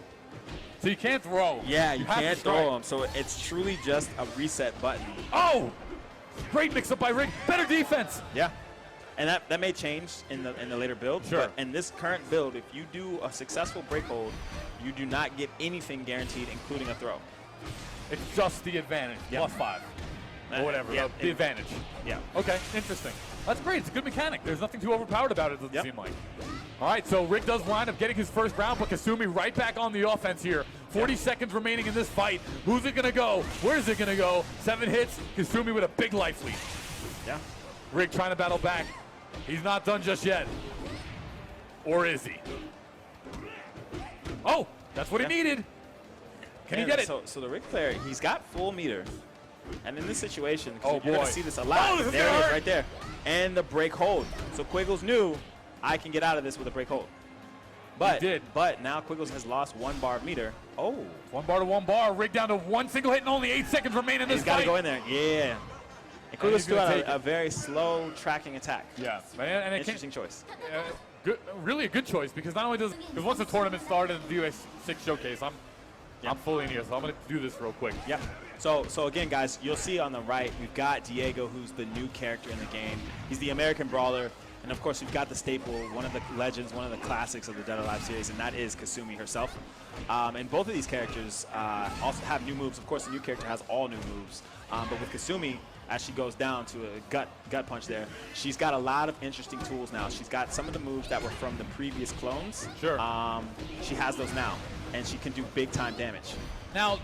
[SPEAKER 1] So you can't throw.
[SPEAKER 2] Yeah, you can't throw them. So it's truly just a reset button.
[SPEAKER 1] Oh! Great mix-up by Rick. Better defense.
[SPEAKER 2] Yeah. And that may change in the later build.
[SPEAKER 1] Sure.
[SPEAKER 2] But in this current build, if you do a successful break hold, you do not get anything guaranteed, including a throw.
[SPEAKER 1] It's just the advantage.
[SPEAKER 2] Yeah.
[SPEAKER 1] +5. Or whatever.
[SPEAKER 2] Yeah,
[SPEAKER 1] the advantage.
[SPEAKER 2] Yeah.
[SPEAKER 1] Okay, interesting. That's great. It's a good mechanic. There's nothing too overpowered about it, doesn't seem like. All right, so Rick does wind up getting his first round, but Kasumi right back on the offense here. 40 seconds remaining in this fight. Who's it going to go? Where's it going to go? 7 hits. Kasumi with a big life lead.
[SPEAKER 2] Yeah.
[SPEAKER 1] Rick trying to battle back. He's not done just yet. Or is he? Oh, that's what he needed. Can he get it?
[SPEAKER 2] So the Rick player, he's got full meter. And in this situation,
[SPEAKER 1] Oh,
[SPEAKER 2] you're going
[SPEAKER 1] boy.
[SPEAKER 2] to see this a lot.
[SPEAKER 1] Oh, this is
[SPEAKER 2] there
[SPEAKER 1] gonna
[SPEAKER 2] it is
[SPEAKER 1] hurt.
[SPEAKER 2] right there. And the break hold. So Quiggles knew I can get out of this with a break hold. But,
[SPEAKER 1] did.
[SPEAKER 2] But now Quiggles has lost 1 bar of meter. Oh.
[SPEAKER 1] 1 bar to 1 bar. Rick down to 1 single hit and only 8 seconds remain in this
[SPEAKER 2] He's got to
[SPEAKER 1] fight.
[SPEAKER 2] go in there. Yeah. And Quiggles
[SPEAKER 1] he's
[SPEAKER 2] still
[SPEAKER 1] gonna
[SPEAKER 2] had
[SPEAKER 1] take
[SPEAKER 2] a very slow tracking attack.
[SPEAKER 1] Yeah, man, and it
[SPEAKER 2] Interesting choice.
[SPEAKER 1] good, really a good choice because not only because once the tournament started in the DOA 6 showcase, I'm fully in here, so I'm gonna do this real quick.
[SPEAKER 2] Yeah. So again, guys, you'll see on the right, we've got Diego, who's the new character in the game. He's the American brawler, and of course, we've got the staple, one of the legends, one of the classics of the Dead or Alive series, and that is Kasumi herself. And both of these characters also have new moves. Of course, the new character has all new moves, but with Kasumi, as she goes down to a gut punch there, she's got a lot of interesting tools now. She's got some of the moves that were from the previous clones.
[SPEAKER 1] Sure.
[SPEAKER 2] She has those now, and she can do big-time damage.
[SPEAKER 1] Now,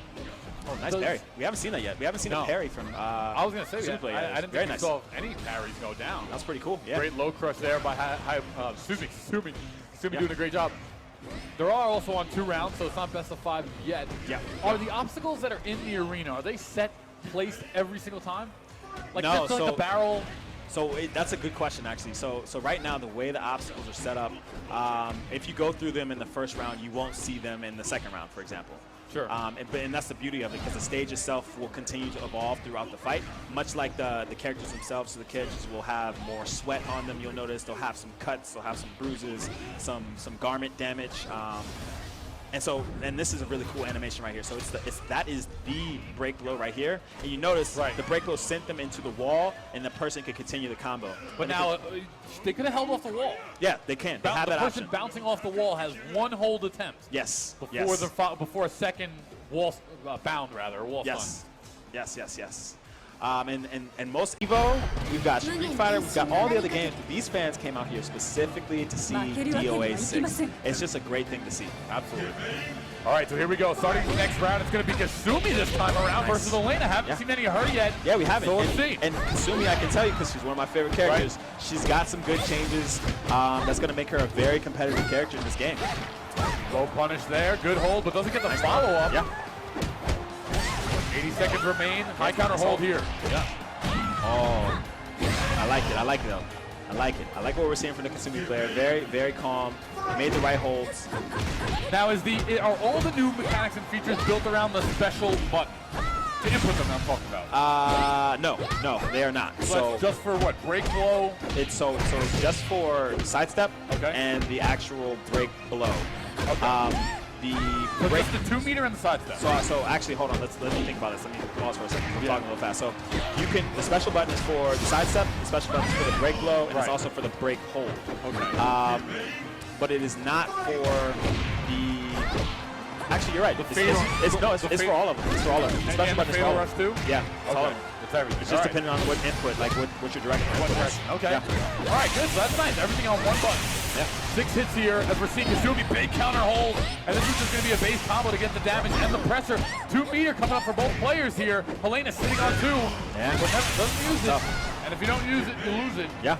[SPEAKER 2] Nice parry. We haven't seen that yet. We haven't seen a parry from
[SPEAKER 1] I was gonna say,
[SPEAKER 2] Super
[SPEAKER 1] I didn't
[SPEAKER 2] very
[SPEAKER 1] think
[SPEAKER 2] nice.
[SPEAKER 1] we saw any parries go down.
[SPEAKER 2] That's pretty cool. Yeah.
[SPEAKER 1] Great low crush there by Kasumi doing a great job. There are also on 2 rounds, so it's not best of 5 yet.
[SPEAKER 2] Yeah.
[SPEAKER 1] Are the obstacles that are in the arena, are they placed every single time? Like,
[SPEAKER 2] No,
[SPEAKER 1] just like the barrel?
[SPEAKER 2] So that's a good question, actually. So right now, the way the obstacles are set up, if you go through them in the first round, you won't see them in the second round, for example.
[SPEAKER 1] Sure.
[SPEAKER 2] And that's the beauty of it, because the stage itself will continue to evolve throughout the fight, much like the characters themselves. So the characters will have more sweat on them. You'll notice they'll have some cuts, they'll have some bruises, some garment damage. And this is a really cool animation right here. So that is the break blow right here. And you notice the break blow sent them into the wall, and the person could continue the combo.
[SPEAKER 1] But now, they could have held off the wall.
[SPEAKER 2] Yeah, they can. They have
[SPEAKER 1] The
[SPEAKER 2] that
[SPEAKER 1] person
[SPEAKER 2] option.
[SPEAKER 1] bouncing off the wall has 1 hold attempt.
[SPEAKER 2] Yes.
[SPEAKER 1] Before a second wall bound, rather, or wall stun.
[SPEAKER 2] Yes. And most EVO, we've got Street Fighter, we've got all the other games, but these fans came out here specifically to see DOA 6. It's just a great thing to see.
[SPEAKER 1] Absolutely. All right, so here we go. Starting the next round, it's going to be Kasumi this time around versus Helena. Haven't seen any of her yet.
[SPEAKER 2] Yeah, we haven't.
[SPEAKER 1] So let's see.
[SPEAKER 2] And Kasumi, I can tell you, because she's one of my favorite characters, she's got some good changes that's going to make her a very competitive character in this game.
[SPEAKER 1] Low punish there. Good hold, but doesn't get the follow-up.
[SPEAKER 2] Yeah.
[SPEAKER 1] 80 seconds remain. High counter hold here. Yeah.
[SPEAKER 2] Oh, I like it though. I like it. I like what we're seeing from the Kasumi player. Very, very calm. Made the right holds.
[SPEAKER 1] Now, are all the new mechanics and features built around the special button? To input them, I'm talking about.
[SPEAKER 2] No, they are not.
[SPEAKER 1] So that's just for what? Break blow?
[SPEAKER 2] It's it's just for sidestep and the actual break below.
[SPEAKER 1] Okay.
[SPEAKER 2] The break,
[SPEAKER 1] just the 2 meter and the sidestep.
[SPEAKER 2] So actually, hold on. Let me think about this. Let me pause for a second. I'm talking a little fast. So the special button is for the sidestep. The special button is for the break blow, and it's also for the break hold.
[SPEAKER 1] Okay.
[SPEAKER 2] But it is not for the Actually, you're right. It's for all of them. It's for all of them. Especially
[SPEAKER 1] and the fatal rush too?
[SPEAKER 2] Yeah, it's all of them.
[SPEAKER 1] It's everything.
[SPEAKER 2] It's just depending on what input, like what your direction is.
[SPEAKER 1] Okay.
[SPEAKER 2] Yeah.
[SPEAKER 1] All right, good. So that's nice. Everything on one button.
[SPEAKER 2] Yeah.
[SPEAKER 1] 6 hits here as we're seeing Kasumi, big counter hold. And this is just going to be a base combo to get the damage and the pressure. 2 meter coming up for both players here. Helena sitting on 2.
[SPEAKER 2] Yeah.
[SPEAKER 1] But doesn't use it. And if you don't use it, you lose it.
[SPEAKER 2] Yeah.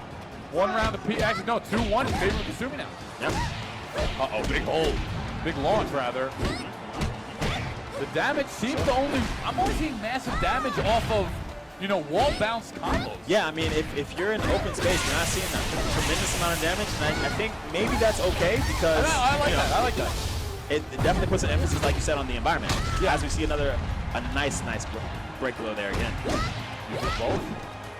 [SPEAKER 1] 1 round to P. Actually, no, 2-1 in favor of Kasumi now.
[SPEAKER 2] Yeah.
[SPEAKER 1] Uh-oh, big hold. Big launch, rather. The damage seems to I'm only seeing massive damage off of, wall bounce combos.
[SPEAKER 2] Yeah, I mean, if you're in open space, you're not seeing a tremendous amount of damage, and I think maybe that's okay because
[SPEAKER 1] I like that. I like that.
[SPEAKER 2] It definitely puts an emphasis, like you said, on the environment.
[SPEAKER 1] Yeah.
[SPEAKER 2] As we see a nice break below there again.
[SPEAKER 1] Both.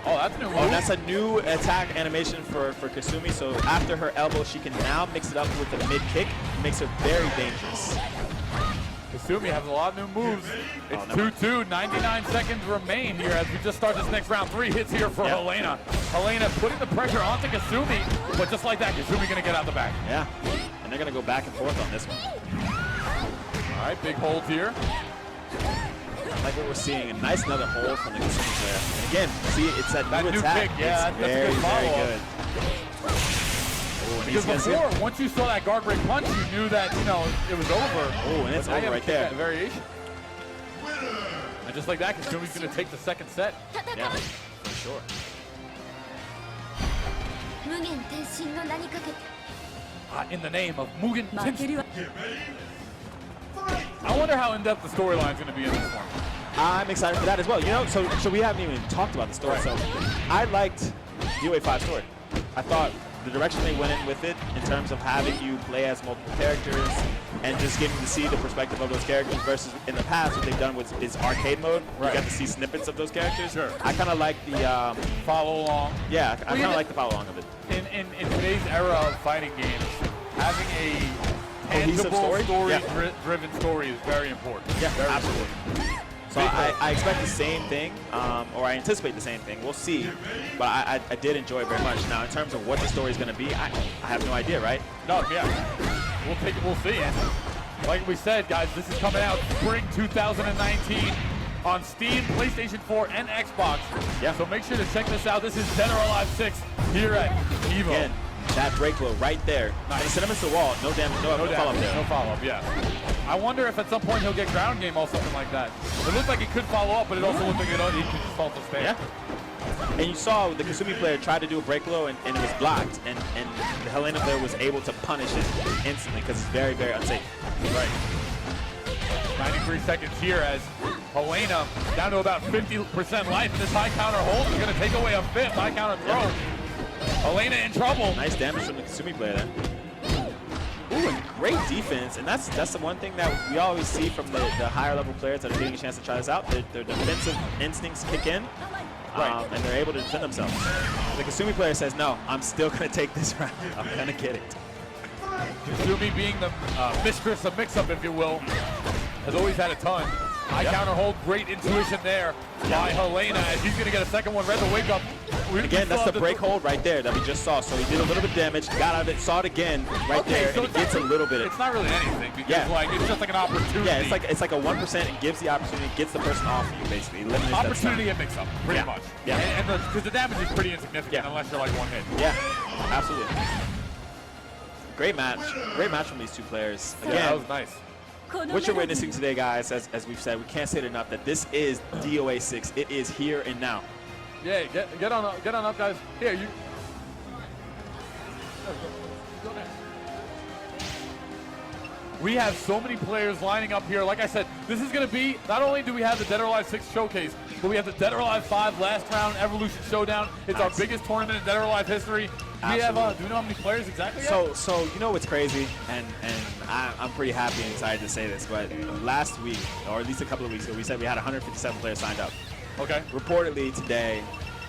[SPEAKER 1] Oh, that's a new move.
[SPEAKER 2] Oh, that's a new attack animation for Kasumi. So after her elbow, she can now mix it up with the mid kick. It makes her very dangerous.
[SPEAKER 1] Kasumi has a lot of new moves. It's 2-2, 99 seconds remain here as we just start this next round. 3 hits here for Helena. Helena putting the pressure onto Kasumi, but just like that, Kasumi gonna get out the back.
[SPEAKER 2] Yeah, and they're gonna go back and forth on this one.
[SPEAKER 1] All right, big hold here.
[SPEAKER 2] Like what we're seeing, a nice another hold from the Kasumi player. And again, see, it's that new attack.
[SPEAKER 1] Kick. Yeah,
[SPEAKER 2] it's
[SPEAKER 1] that's
[SPEAKER 2] very,
[SPEAKER 1] a good
[SPEAKER 2] very
[SPEAKER 1] follow-up.
[SPEAKER 2] good.
[SPEAKER 1] Because before, once you saw that guard break punch, you knew that, it was over.
[SPEAKER 2] Oh, and it's over right there.
[SPEAKER 1] That variation. And just like that, Kasumi's going to take the second set.
[SPEAKER 2] Yeah, for sure.
[SPEAKER 1] In the name of Mugen Tenshin. I wonder how in-depth the storyline is going to be in this one.
[SPEAKER 2] I'm excited for that as well. So we haven't even talked about the story. Right. So I liked DOA 5 story. I thought the direction they went in with it, in terms of having you play as multiple characters and just getting to see the perspective of those characters versus in the past what they've done is arcade mode.
[SPEAKER 1] Right.
[SPEAKER 2] You got to see snippets of those characters.
[SPEAKER 1] Sure.
[SPEAKER 2] I kind of like the
[SPEAKER 1] follow along.
[SPEAKER 2] Yeah, I kind of like the follow along of it.
[SPEAKER 1] In today's era of fighting games, having a tangible story-driven story is very important.
[SPEAKER 2] Yeah,
[SPEAKER 1] very
[SPEAKER 2] absolutely.
[SPEAKER 1] Important.
[SPEAKER 2] So I expect the same thing, or I anticipate the same thing. We'll see, but I did enjoy it very much. Now, in terms of what the story is going to be, I have no idea, right?
[SPEAKER 1] No, yeah. We'll take it. We'll see. And like we said, guys, this is coming out spring 2019 on Steam, PlayStation 4, and Xbox.
[SPEAKER 2] Yeah.
[SPEAKER 1] So make sure to check this out. This is Dead or Alive 6 here at EVO.
[SPEAKER 2] Again, that break blow right there. Nice. And send him into the wall. No damage. No follow-up there.
[SPEAKER 1] No follow-up, yeah. I wonder if at some point he'll get ground game or something like that. It looked like he could follow up, but it also looked like he could just fall to stand.
[SPEAKER 2] Yeah. And you saw the Kasumi player try to do a break low and it was blocked. And the Helena player was able to punish it instantly because it's very, very unsafe.
[SPEAKER 1] Right. 93 seconds here as Helena down to about 50% life. And this high counter hold is going to take away a fifth high counter throw. Yeah. Helena in trouble.
[SPEAKER 2] Nice damage from the Kasumi player there. Ooh, and great defense. And that's the one thing that we always see from the higher level players that are getting a chance to try this out. Their defensive instincts kick in, and they're able to defend themselves. The Kasumi player says, no, I'm still going to take this round. I'm going to get it.
[SPEAKER 1] Kasumi being the mistress of mix-up, if you will, has always had a ton. High counter hold, great intuition there by Helena as he's going to get a second one. Read the wake up.
[SPEAKER 2] Again, that's the break hold right there that we just saw. So he did a little bit of damage, got out of it, saw it again right there,
[SPEAKER 1] so
[SPEAKER 2] and he gets a little bit.
[SPEAKER 1] It's not really anything because it's just like an opportunity.
[SPEAKER 2] Yeah, it's like a 1%. It gives the opportunity, gets the person off you basically.
[SPEAKER 1] Opportunity and mix up, pretty much.
[SPEAKER 2] Yeah,
[SPEAKER 1] and because the damage is pretty insignificant unless you're like one hit.
[SPEAKER 2] Yeah, absolutely. Great match from these two players. Again,
[SPEAKER 1] that was nice.
[SPEAKER 2] What you're witnessing today, guys, as we've said, we can't say it enough that this is DOA 6. It is here and now.
[SPEAKER 1] Yeah, get on up, guys. Here, you. Go there. We have so many players lining up here. Like I said, this is going to be, not only do we have the Dead or Alive 6 showcase, but we have the Dead or Alive 5 last round Evolution Showdown. It's our biggest tournament in Dead or Alive history. We have, do we know how many players exactly?
[SPEAKER 2] So you know what's crazy, and I'm pretty happy and excited to say this, but last week, or at least a couple of weeks ago, we said we had 157 players signed up.
[SPEAKER 1] Okay.
[SPEAKER 2] Reportedly today,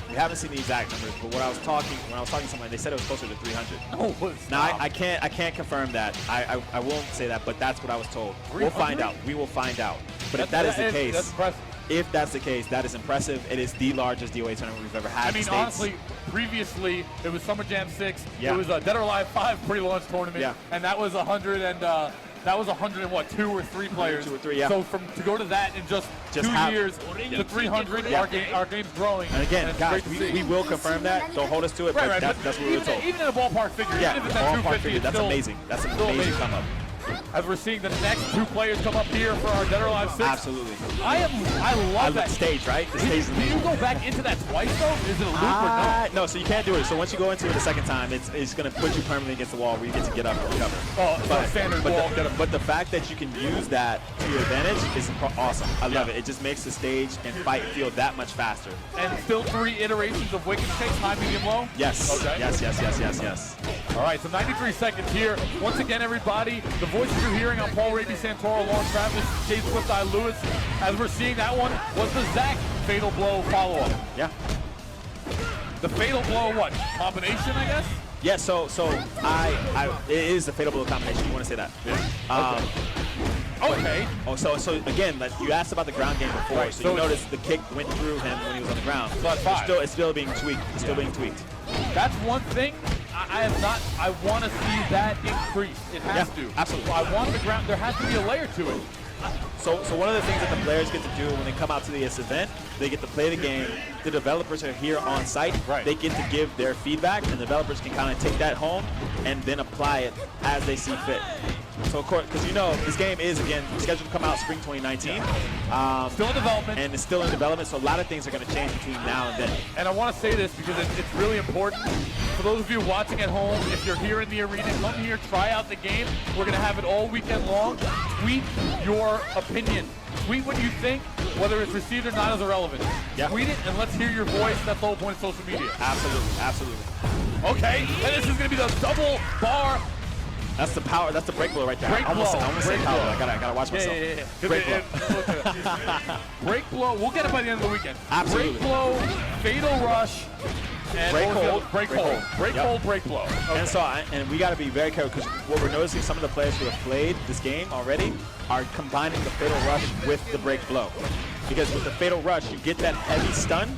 [SPEAKER 2] we haven't seen the exact numbers, but when I was talking to someone, they said it was closer to 300.
[SPEAKER 1] Oh,
[SPEAKER 2] now I can't confirm that. I won't say that, but that's what I was told. We'll find out. We will find out. But if that is the case,
[SPEAKER 1] that's impressive.
[SPEAKER 2] If that's the case, that is impressive. It is the largest DOA tournament we've ever had.
[SPEAKER 1] I mean,
[SPEAKER 2] in
[SPEAKER 1] honestly, previously it was Summer Jam 6.
[SPEAKER 2] Yeah.
[SPEAKER 1] It was a Dead or Alive 5 pre-launch tournament,
[SPEAKER 2] yeah.
[SPEAKER 1] and that was 190 that was 102 or 3 players.
[SPEAKER 2] 2 or 3, yeah.
[SPEAKER 1] So to go to that in just 2 years to 300, our game's growing.
[SPEAKER 2] And again, guys,
[SPEAKER 1] we
[SPEAKER 2] will confirm that. Don't hold us to it, but that's what we were told.
[SPEAKER 1] Even in a ballpark figure,
[SPEAKER 2] Yeah,
[SPEAKER 1] even if it's at
[SPEAKER 2] ballpark
[SPEAKER 1] 250,
[SPEAKER 2] figure, that's
[SPEAKER 1] still,
[SPEAKER 2] amazing. That's an
[SPEAKER 1] still
[SPEAKER 2] amazing come up.
[SPEAKER 1] As we're seeing the next 2 players come up here for our Dead or Alive 6.
[SPEAKER 2] Absolutely.
[SPEAKER 1] I love that
[SPEAKER 2] stage, right? The stage is
[SPEAKER 1] Do
[SPEAKER 2] amazing.
[SPEAKER 1] you go back into that twice though? Is it a loop or no?
[SPEAKER 2] No, so you can't do it. So once you go into it the second time, it's going to put you permanently against the wall where you get to get up and recover.
[SPEAKER 1] Oh, it's standard wall.
[SPEAKER 2] But the fact that you can use that to your advantage is awesome. I love it. It just makes the stage and fight feel that much faster.
[SPEAKER 1] And still 3 iterations of Wicked Chase, high, medium, low?
[SPEAKER 2] Yes.
[SPEAKER 1] Okay.
[SPEAKER 2] Yes.
[SPEAKER 1] All right, so 93 seconds here. Once again, everybody, the voices you're hearing on Paul Raby Santoro, Lauren Travis, Chase Swift-Eye Lewis, as we're seeing that one, was the Zach Fatal Blow follow-up.
[SPEAKER 2] Yeah.
[SPEAKER 1] The Fatal Blow, what? Combination, I guess?
[SPEAKER 2] Yeah, so it is the Fatal Blow combination. You want to say that?
[SPEAKER 1] Yeah. Okay.
[SPEAKER 2] So again, like you asked about the ground game before,
[SPEAKER 1] Right,
[SPEAKER 2] so you noticed the kick went through him when he was on the ground.
[SPEAKER 1] So that's 5.
[SPEAKER 2] It's still being tweaked. It's still being tweaked.
[SPEAKER 1] That's one thing I want to see that increase. It has to.
[SPEAKER 2] Absolutely.
[SPEAKER 1] I want the ground. There has to be a layer to it.
[SPEAKER 2] So one of the things that the players get to do when they come out to this event, they get to play the game. The developers are here on site.
[SPEAKER 1] Right.
[SPEAKER 2] They get to give their feedback, and the developers can kind of take that home and then apply it as they see fit. So, of course, because you know, this game is, again, scheduled to come out spring 2019.
[SPEAKER 1] Still in development.
[SPEAKER 2] And it's still in development, so a lot of things are going to change between now and then.
[SPEAKER 1] And I want to say this because it's really important. For those of you watching at home, if you're here in the arena, come here, try out the game. We're going to have it all weekend long. Tweet your opinion. Tweet what you think, whether it's received or not is irrelevant.
[SPEAKER 2] Yeah.
[SPEAKER 1] Tweet it and let's hear your voice. That's the whole point of social media.
[SPEAKER 2] Absolutely.
[SPEAKER 1] Okay, and this is going to be the double bar.
[SPEAKER 2] That's the power. That's the break blow right there.
[SPEAKER 1] Break
[SPEAKER 2] I almost
[SPEAKER 1] blow.
[SPEAKER 2] say
[SPEAKER 1] Break
[SPEAKER 2] power.
[SPEAKER 1] blow.
[SPEAKER 2] I gotta watch myself.
[SPEAKER 1] Yeah.
[SPEAKER 2] Break blow.
[SPEAKER 1] Break blow. We'll get it by the end of the weekend.
[SPEAKER 2] Absolutely.
[SPEAKER 1] Break blow, fatal rush, and
[SPEAKER 2] Break
[SPEAKER 1] what was the
[SPEAKER 2] hold.
[SPEAKER 1] other? Break hold. Break
[SPEAKER 2] Yep.
[SPEAKER 1] hold, break blow. Okay.
[SPEAKER 2] And so, and we got to be very careful because what we're noticing, some of the players who have played this game already are combining the fatal rush with the break blow. Because with the fatal rush, you get that heavy stun,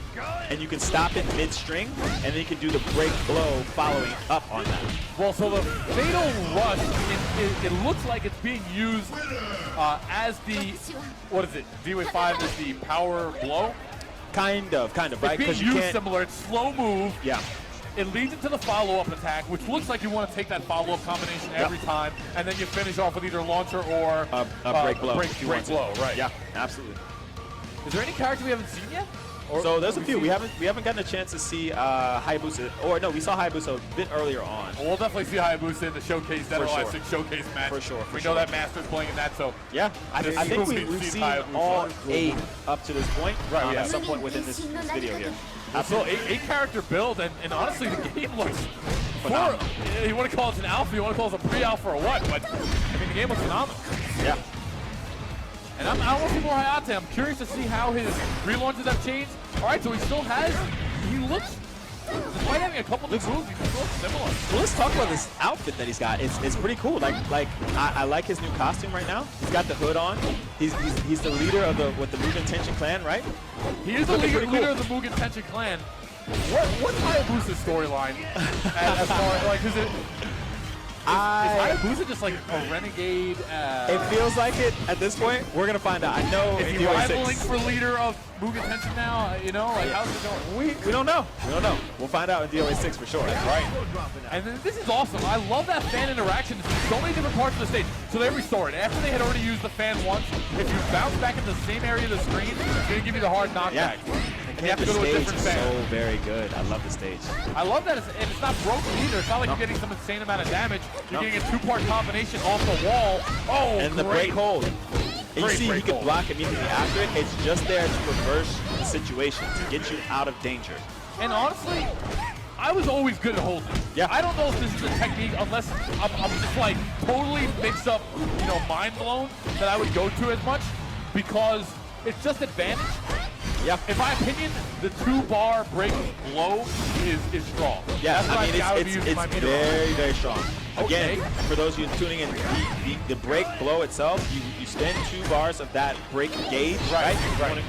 [SPEAKER 2] and you can stop it mid-string, and then you can do the break blow following up on that.
[SPEAKER 1] Well, so the fatal rush, it looks like it's being used as the, what is it? DWA5 is the power blow?
[SPEAKER 2] Kind of, right?
[SPEAKER 1] It's being
[SPEAKER 2] Because you
[SPEAKER 1] used
[SPEAKER 2] can't.
[SPEAKER 1] similar. It's slow move.
[SPEAKER 2] Yeah.
[SPEAKER 1] It leads into the follow-up attack, which looks like you want to take that follow-up combination every time, and then you finish off with either launcher or
[SPEAKER 2] A break blow. if you
[SPEAKER 1] Break
[SPEAKER 2] want to.
[SPEAKER 1] blow, right?
[SPEAKER 2] Yeah, absolutely.
[SPEAKER 1] Is there any character we haven't seen yet? Or
[SPEAKER 2] So there's a few.
[SPEAKER 1] seen?
[SPEAKER 2] We haven't gotten a chance to see Hayabusa, or no, we saw Hayabusa a bit earlier on.
[SPEAKER 1] We'll definitely see Hayabusa in the showcase, Dead or
[SPEAKER 2] For
[SPEAKER 1] Alive
[SPEAKER 2] sure.
[SPEAKER 1] 6 showcase match.
[SPEAKER 2] For sure,
[SPEAKER 1] We
[SPEAKER 2] for
[SPEAKER 1] know
[SPEAKER 2] sure.
[SPEAKER 1] that Master's playing in that, so
[SPEAKER 2] Yeah, I
[SPEAKER 1] Just
[SPEAKER 2] think
[SPEAKER 1] we've
[SPEAKER 2] we've
[SPEAKER 1] seen
[SPEAKER 2] seen
[SPEAKER 1] Hayabusa.
[SPEAKER 2] all 8 up to this point.
[SPEAKER 1] Right, yeah.
[SPEAKER 2] At some point within this video here.
[SPEAKER 1] so eight character build, and honestly, the game looks
[SPEAKER 2] Phenomenal.
[SPEAKER 1] you want to call it an alpha, you want to call it a pre-alpha or what, but I mean, the game looks phenomenal.
[SPEAKER 2] Yeah.
[SPEAKER 1] And I want to see more Hayate. I'm curious to see how his relaunches have changed. All right, so he looks, despite having a couple new moves, he looks similar.
[SPEAKER 2] Well, let's talk about this outfit that he's got. It's pretty cool. I like his new costume right now. He's got the hood on. He's the leader of the Mugen Tenshin clan, right?
[SPEAKER 1] He is the
[SPEAKER 2] Looking
[SPEAKER 1] leader,
[SPEAKER 2] pretty cool.
[SPEAKER 1] of the Mugen Tenshin clan. What's Hayabusa's storyline? as far as, like, is Hayabusa just like a renegade?
[SPEAKER 2] It feels like it at this point. We're gonna find out. I know.
[SPEAKER 1] Is
[SPEAKER 2] in
[SPEAKER 1] he
[SPEAKER 2] DOA
[SPEAKER 1] rivaling
[SPEAKER 2] 6,
[SPEAKER 1] for leader of Mugen Tenshin now? You know, like how's it going?
[SPEAKER 2] we don't know. We don't know. We'll find out in DOA 6 for sure.
[SPEAKER 1] Right. And then this is awesome. I love that fan interaction. There's so many different parts of the stage. So they restore it. After they had already used the fan once, if you bounce back in the same area of the screen, it's going to give you the hard knockback.
[SPEAKER 2] Yeah.
[SPEAKER 1] And you have to go to a
[SPEAKER 2] stage
[SPEAKER 1] different
[SPEAKER 2] is
[SPEAKER 1] fan.
[SPEAKER 2] so very good. I love the stage.
[SPEAKER 1] I love that. And it's not broken either. It's not like you're getting some insane amount of damage. You're getting a 2-part combination off the wall. Oh,
[SPEAKER 2] And the
[SPEAKER 1] great.
[SPEAKER 2] break hold. And you
[SPEAKER 1] Great
[SPEAKER 2] see he
[SPEAKER 1] break
[SPEAKER 2] can
[SPEAKER 1] hold.
[SPEAKER 2] block immediately after it. It's just there to reverse the situation, to get you out of danger.
[SPEAKER 1] And honestly, I was always good at holding.
[SPEAKER 2] Yeah.
[SPEAKER 1] I don't know if this is a technique unless I'm just like totally mixed up, mind blown that I would go to as much because it's just advantage.
[SPEAKER 2] Yeah.
[SPEAKER 1] In my opinion, the 2-bar break blow is strong.
[SPEAKER 2] Yeah,
[SPEAKER 1] That's what
[SPEAKER 2] I mean,
[SPEAKER 1] would be using my
[SPEAKER 2] it's
[SPEAKER 1] meter on.
[SPEAKER 2] very, very strong. Again,
[SPEAKER 1] Okay.
[SPEAKER 2] for those of you tuning in, the break blow itself, you spend 2 bars of that break gauge, right?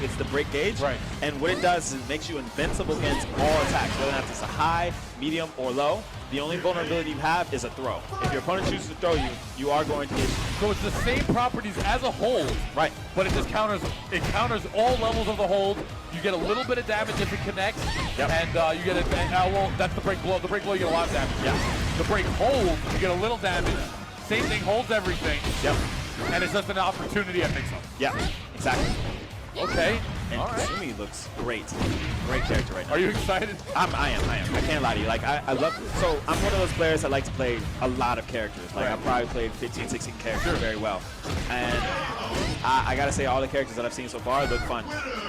[SPEAKER 2] It's the break gauge.
[SPEAKER 1] Right.
[SPEAKER 2] And what it does is it makes you invincible against all attacks, whether or not it's a high, medium, or low. The only vulnerability you have is a throw. If your opponent chooses to throw you, you are going to get.
[SPEAKER 1] So it's the same properties as a hold,
[SPEAKER 2] Right.
[SPEAKER 1] but it just counters all levels of the hold. You get a little bit of damage if it connects,
[SPEAKER 2] Yep.
[SPEAKER 1] and you get well, that's the break blow. The break blow, you get a lot of damage.
[SPEAKER 2] Yeah.
[SPEAKER 1] The break hold, you get a little damage. Same thing, holds everything.
[SPEAKER 2] Yep.
[SPEAKER 1] And it's just an opportunity at mix-up.
[SPEAKER 2] Yeah. Exactly.
[SPEAKER 1] Okay.
[SPEAKER 2] And
[SPEAKER 1] All right.
[SPEAKER 2] Kasumi looks great. Great character right now.
[SPEAKER 1] Are you excited?
[SPEAKER 2] I am. I can't lie to you. Like, I love it. So I'm one of those players that like to play a lot of characters. Like,
[SPEAKER 1] Right.
[SPEAKER 2] I've probably played 15, 16 characters very well. And I got to say, all the characters that I've seen so far look fun.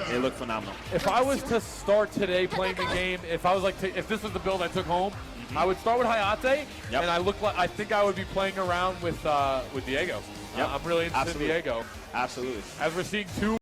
[SPEAKER 2] They look phenomenal.
[SPEAKER 1] If I was to start today playing the game, if I was like, if this was the build I took home, I would start with Hayate,
[SPEAKER 2] Yep.
[SPEAKER 1] and I think I would be playing around with Diego.
[SPEAKER 2] Yep.
[SPEAKER 1] I'm really interested
[SPEAKER 2] Absolutely.
[SPEAKER 1] in Diego.
[SPEAKER 2] Absolutely.
[SPEAKER 1] As we're seeing two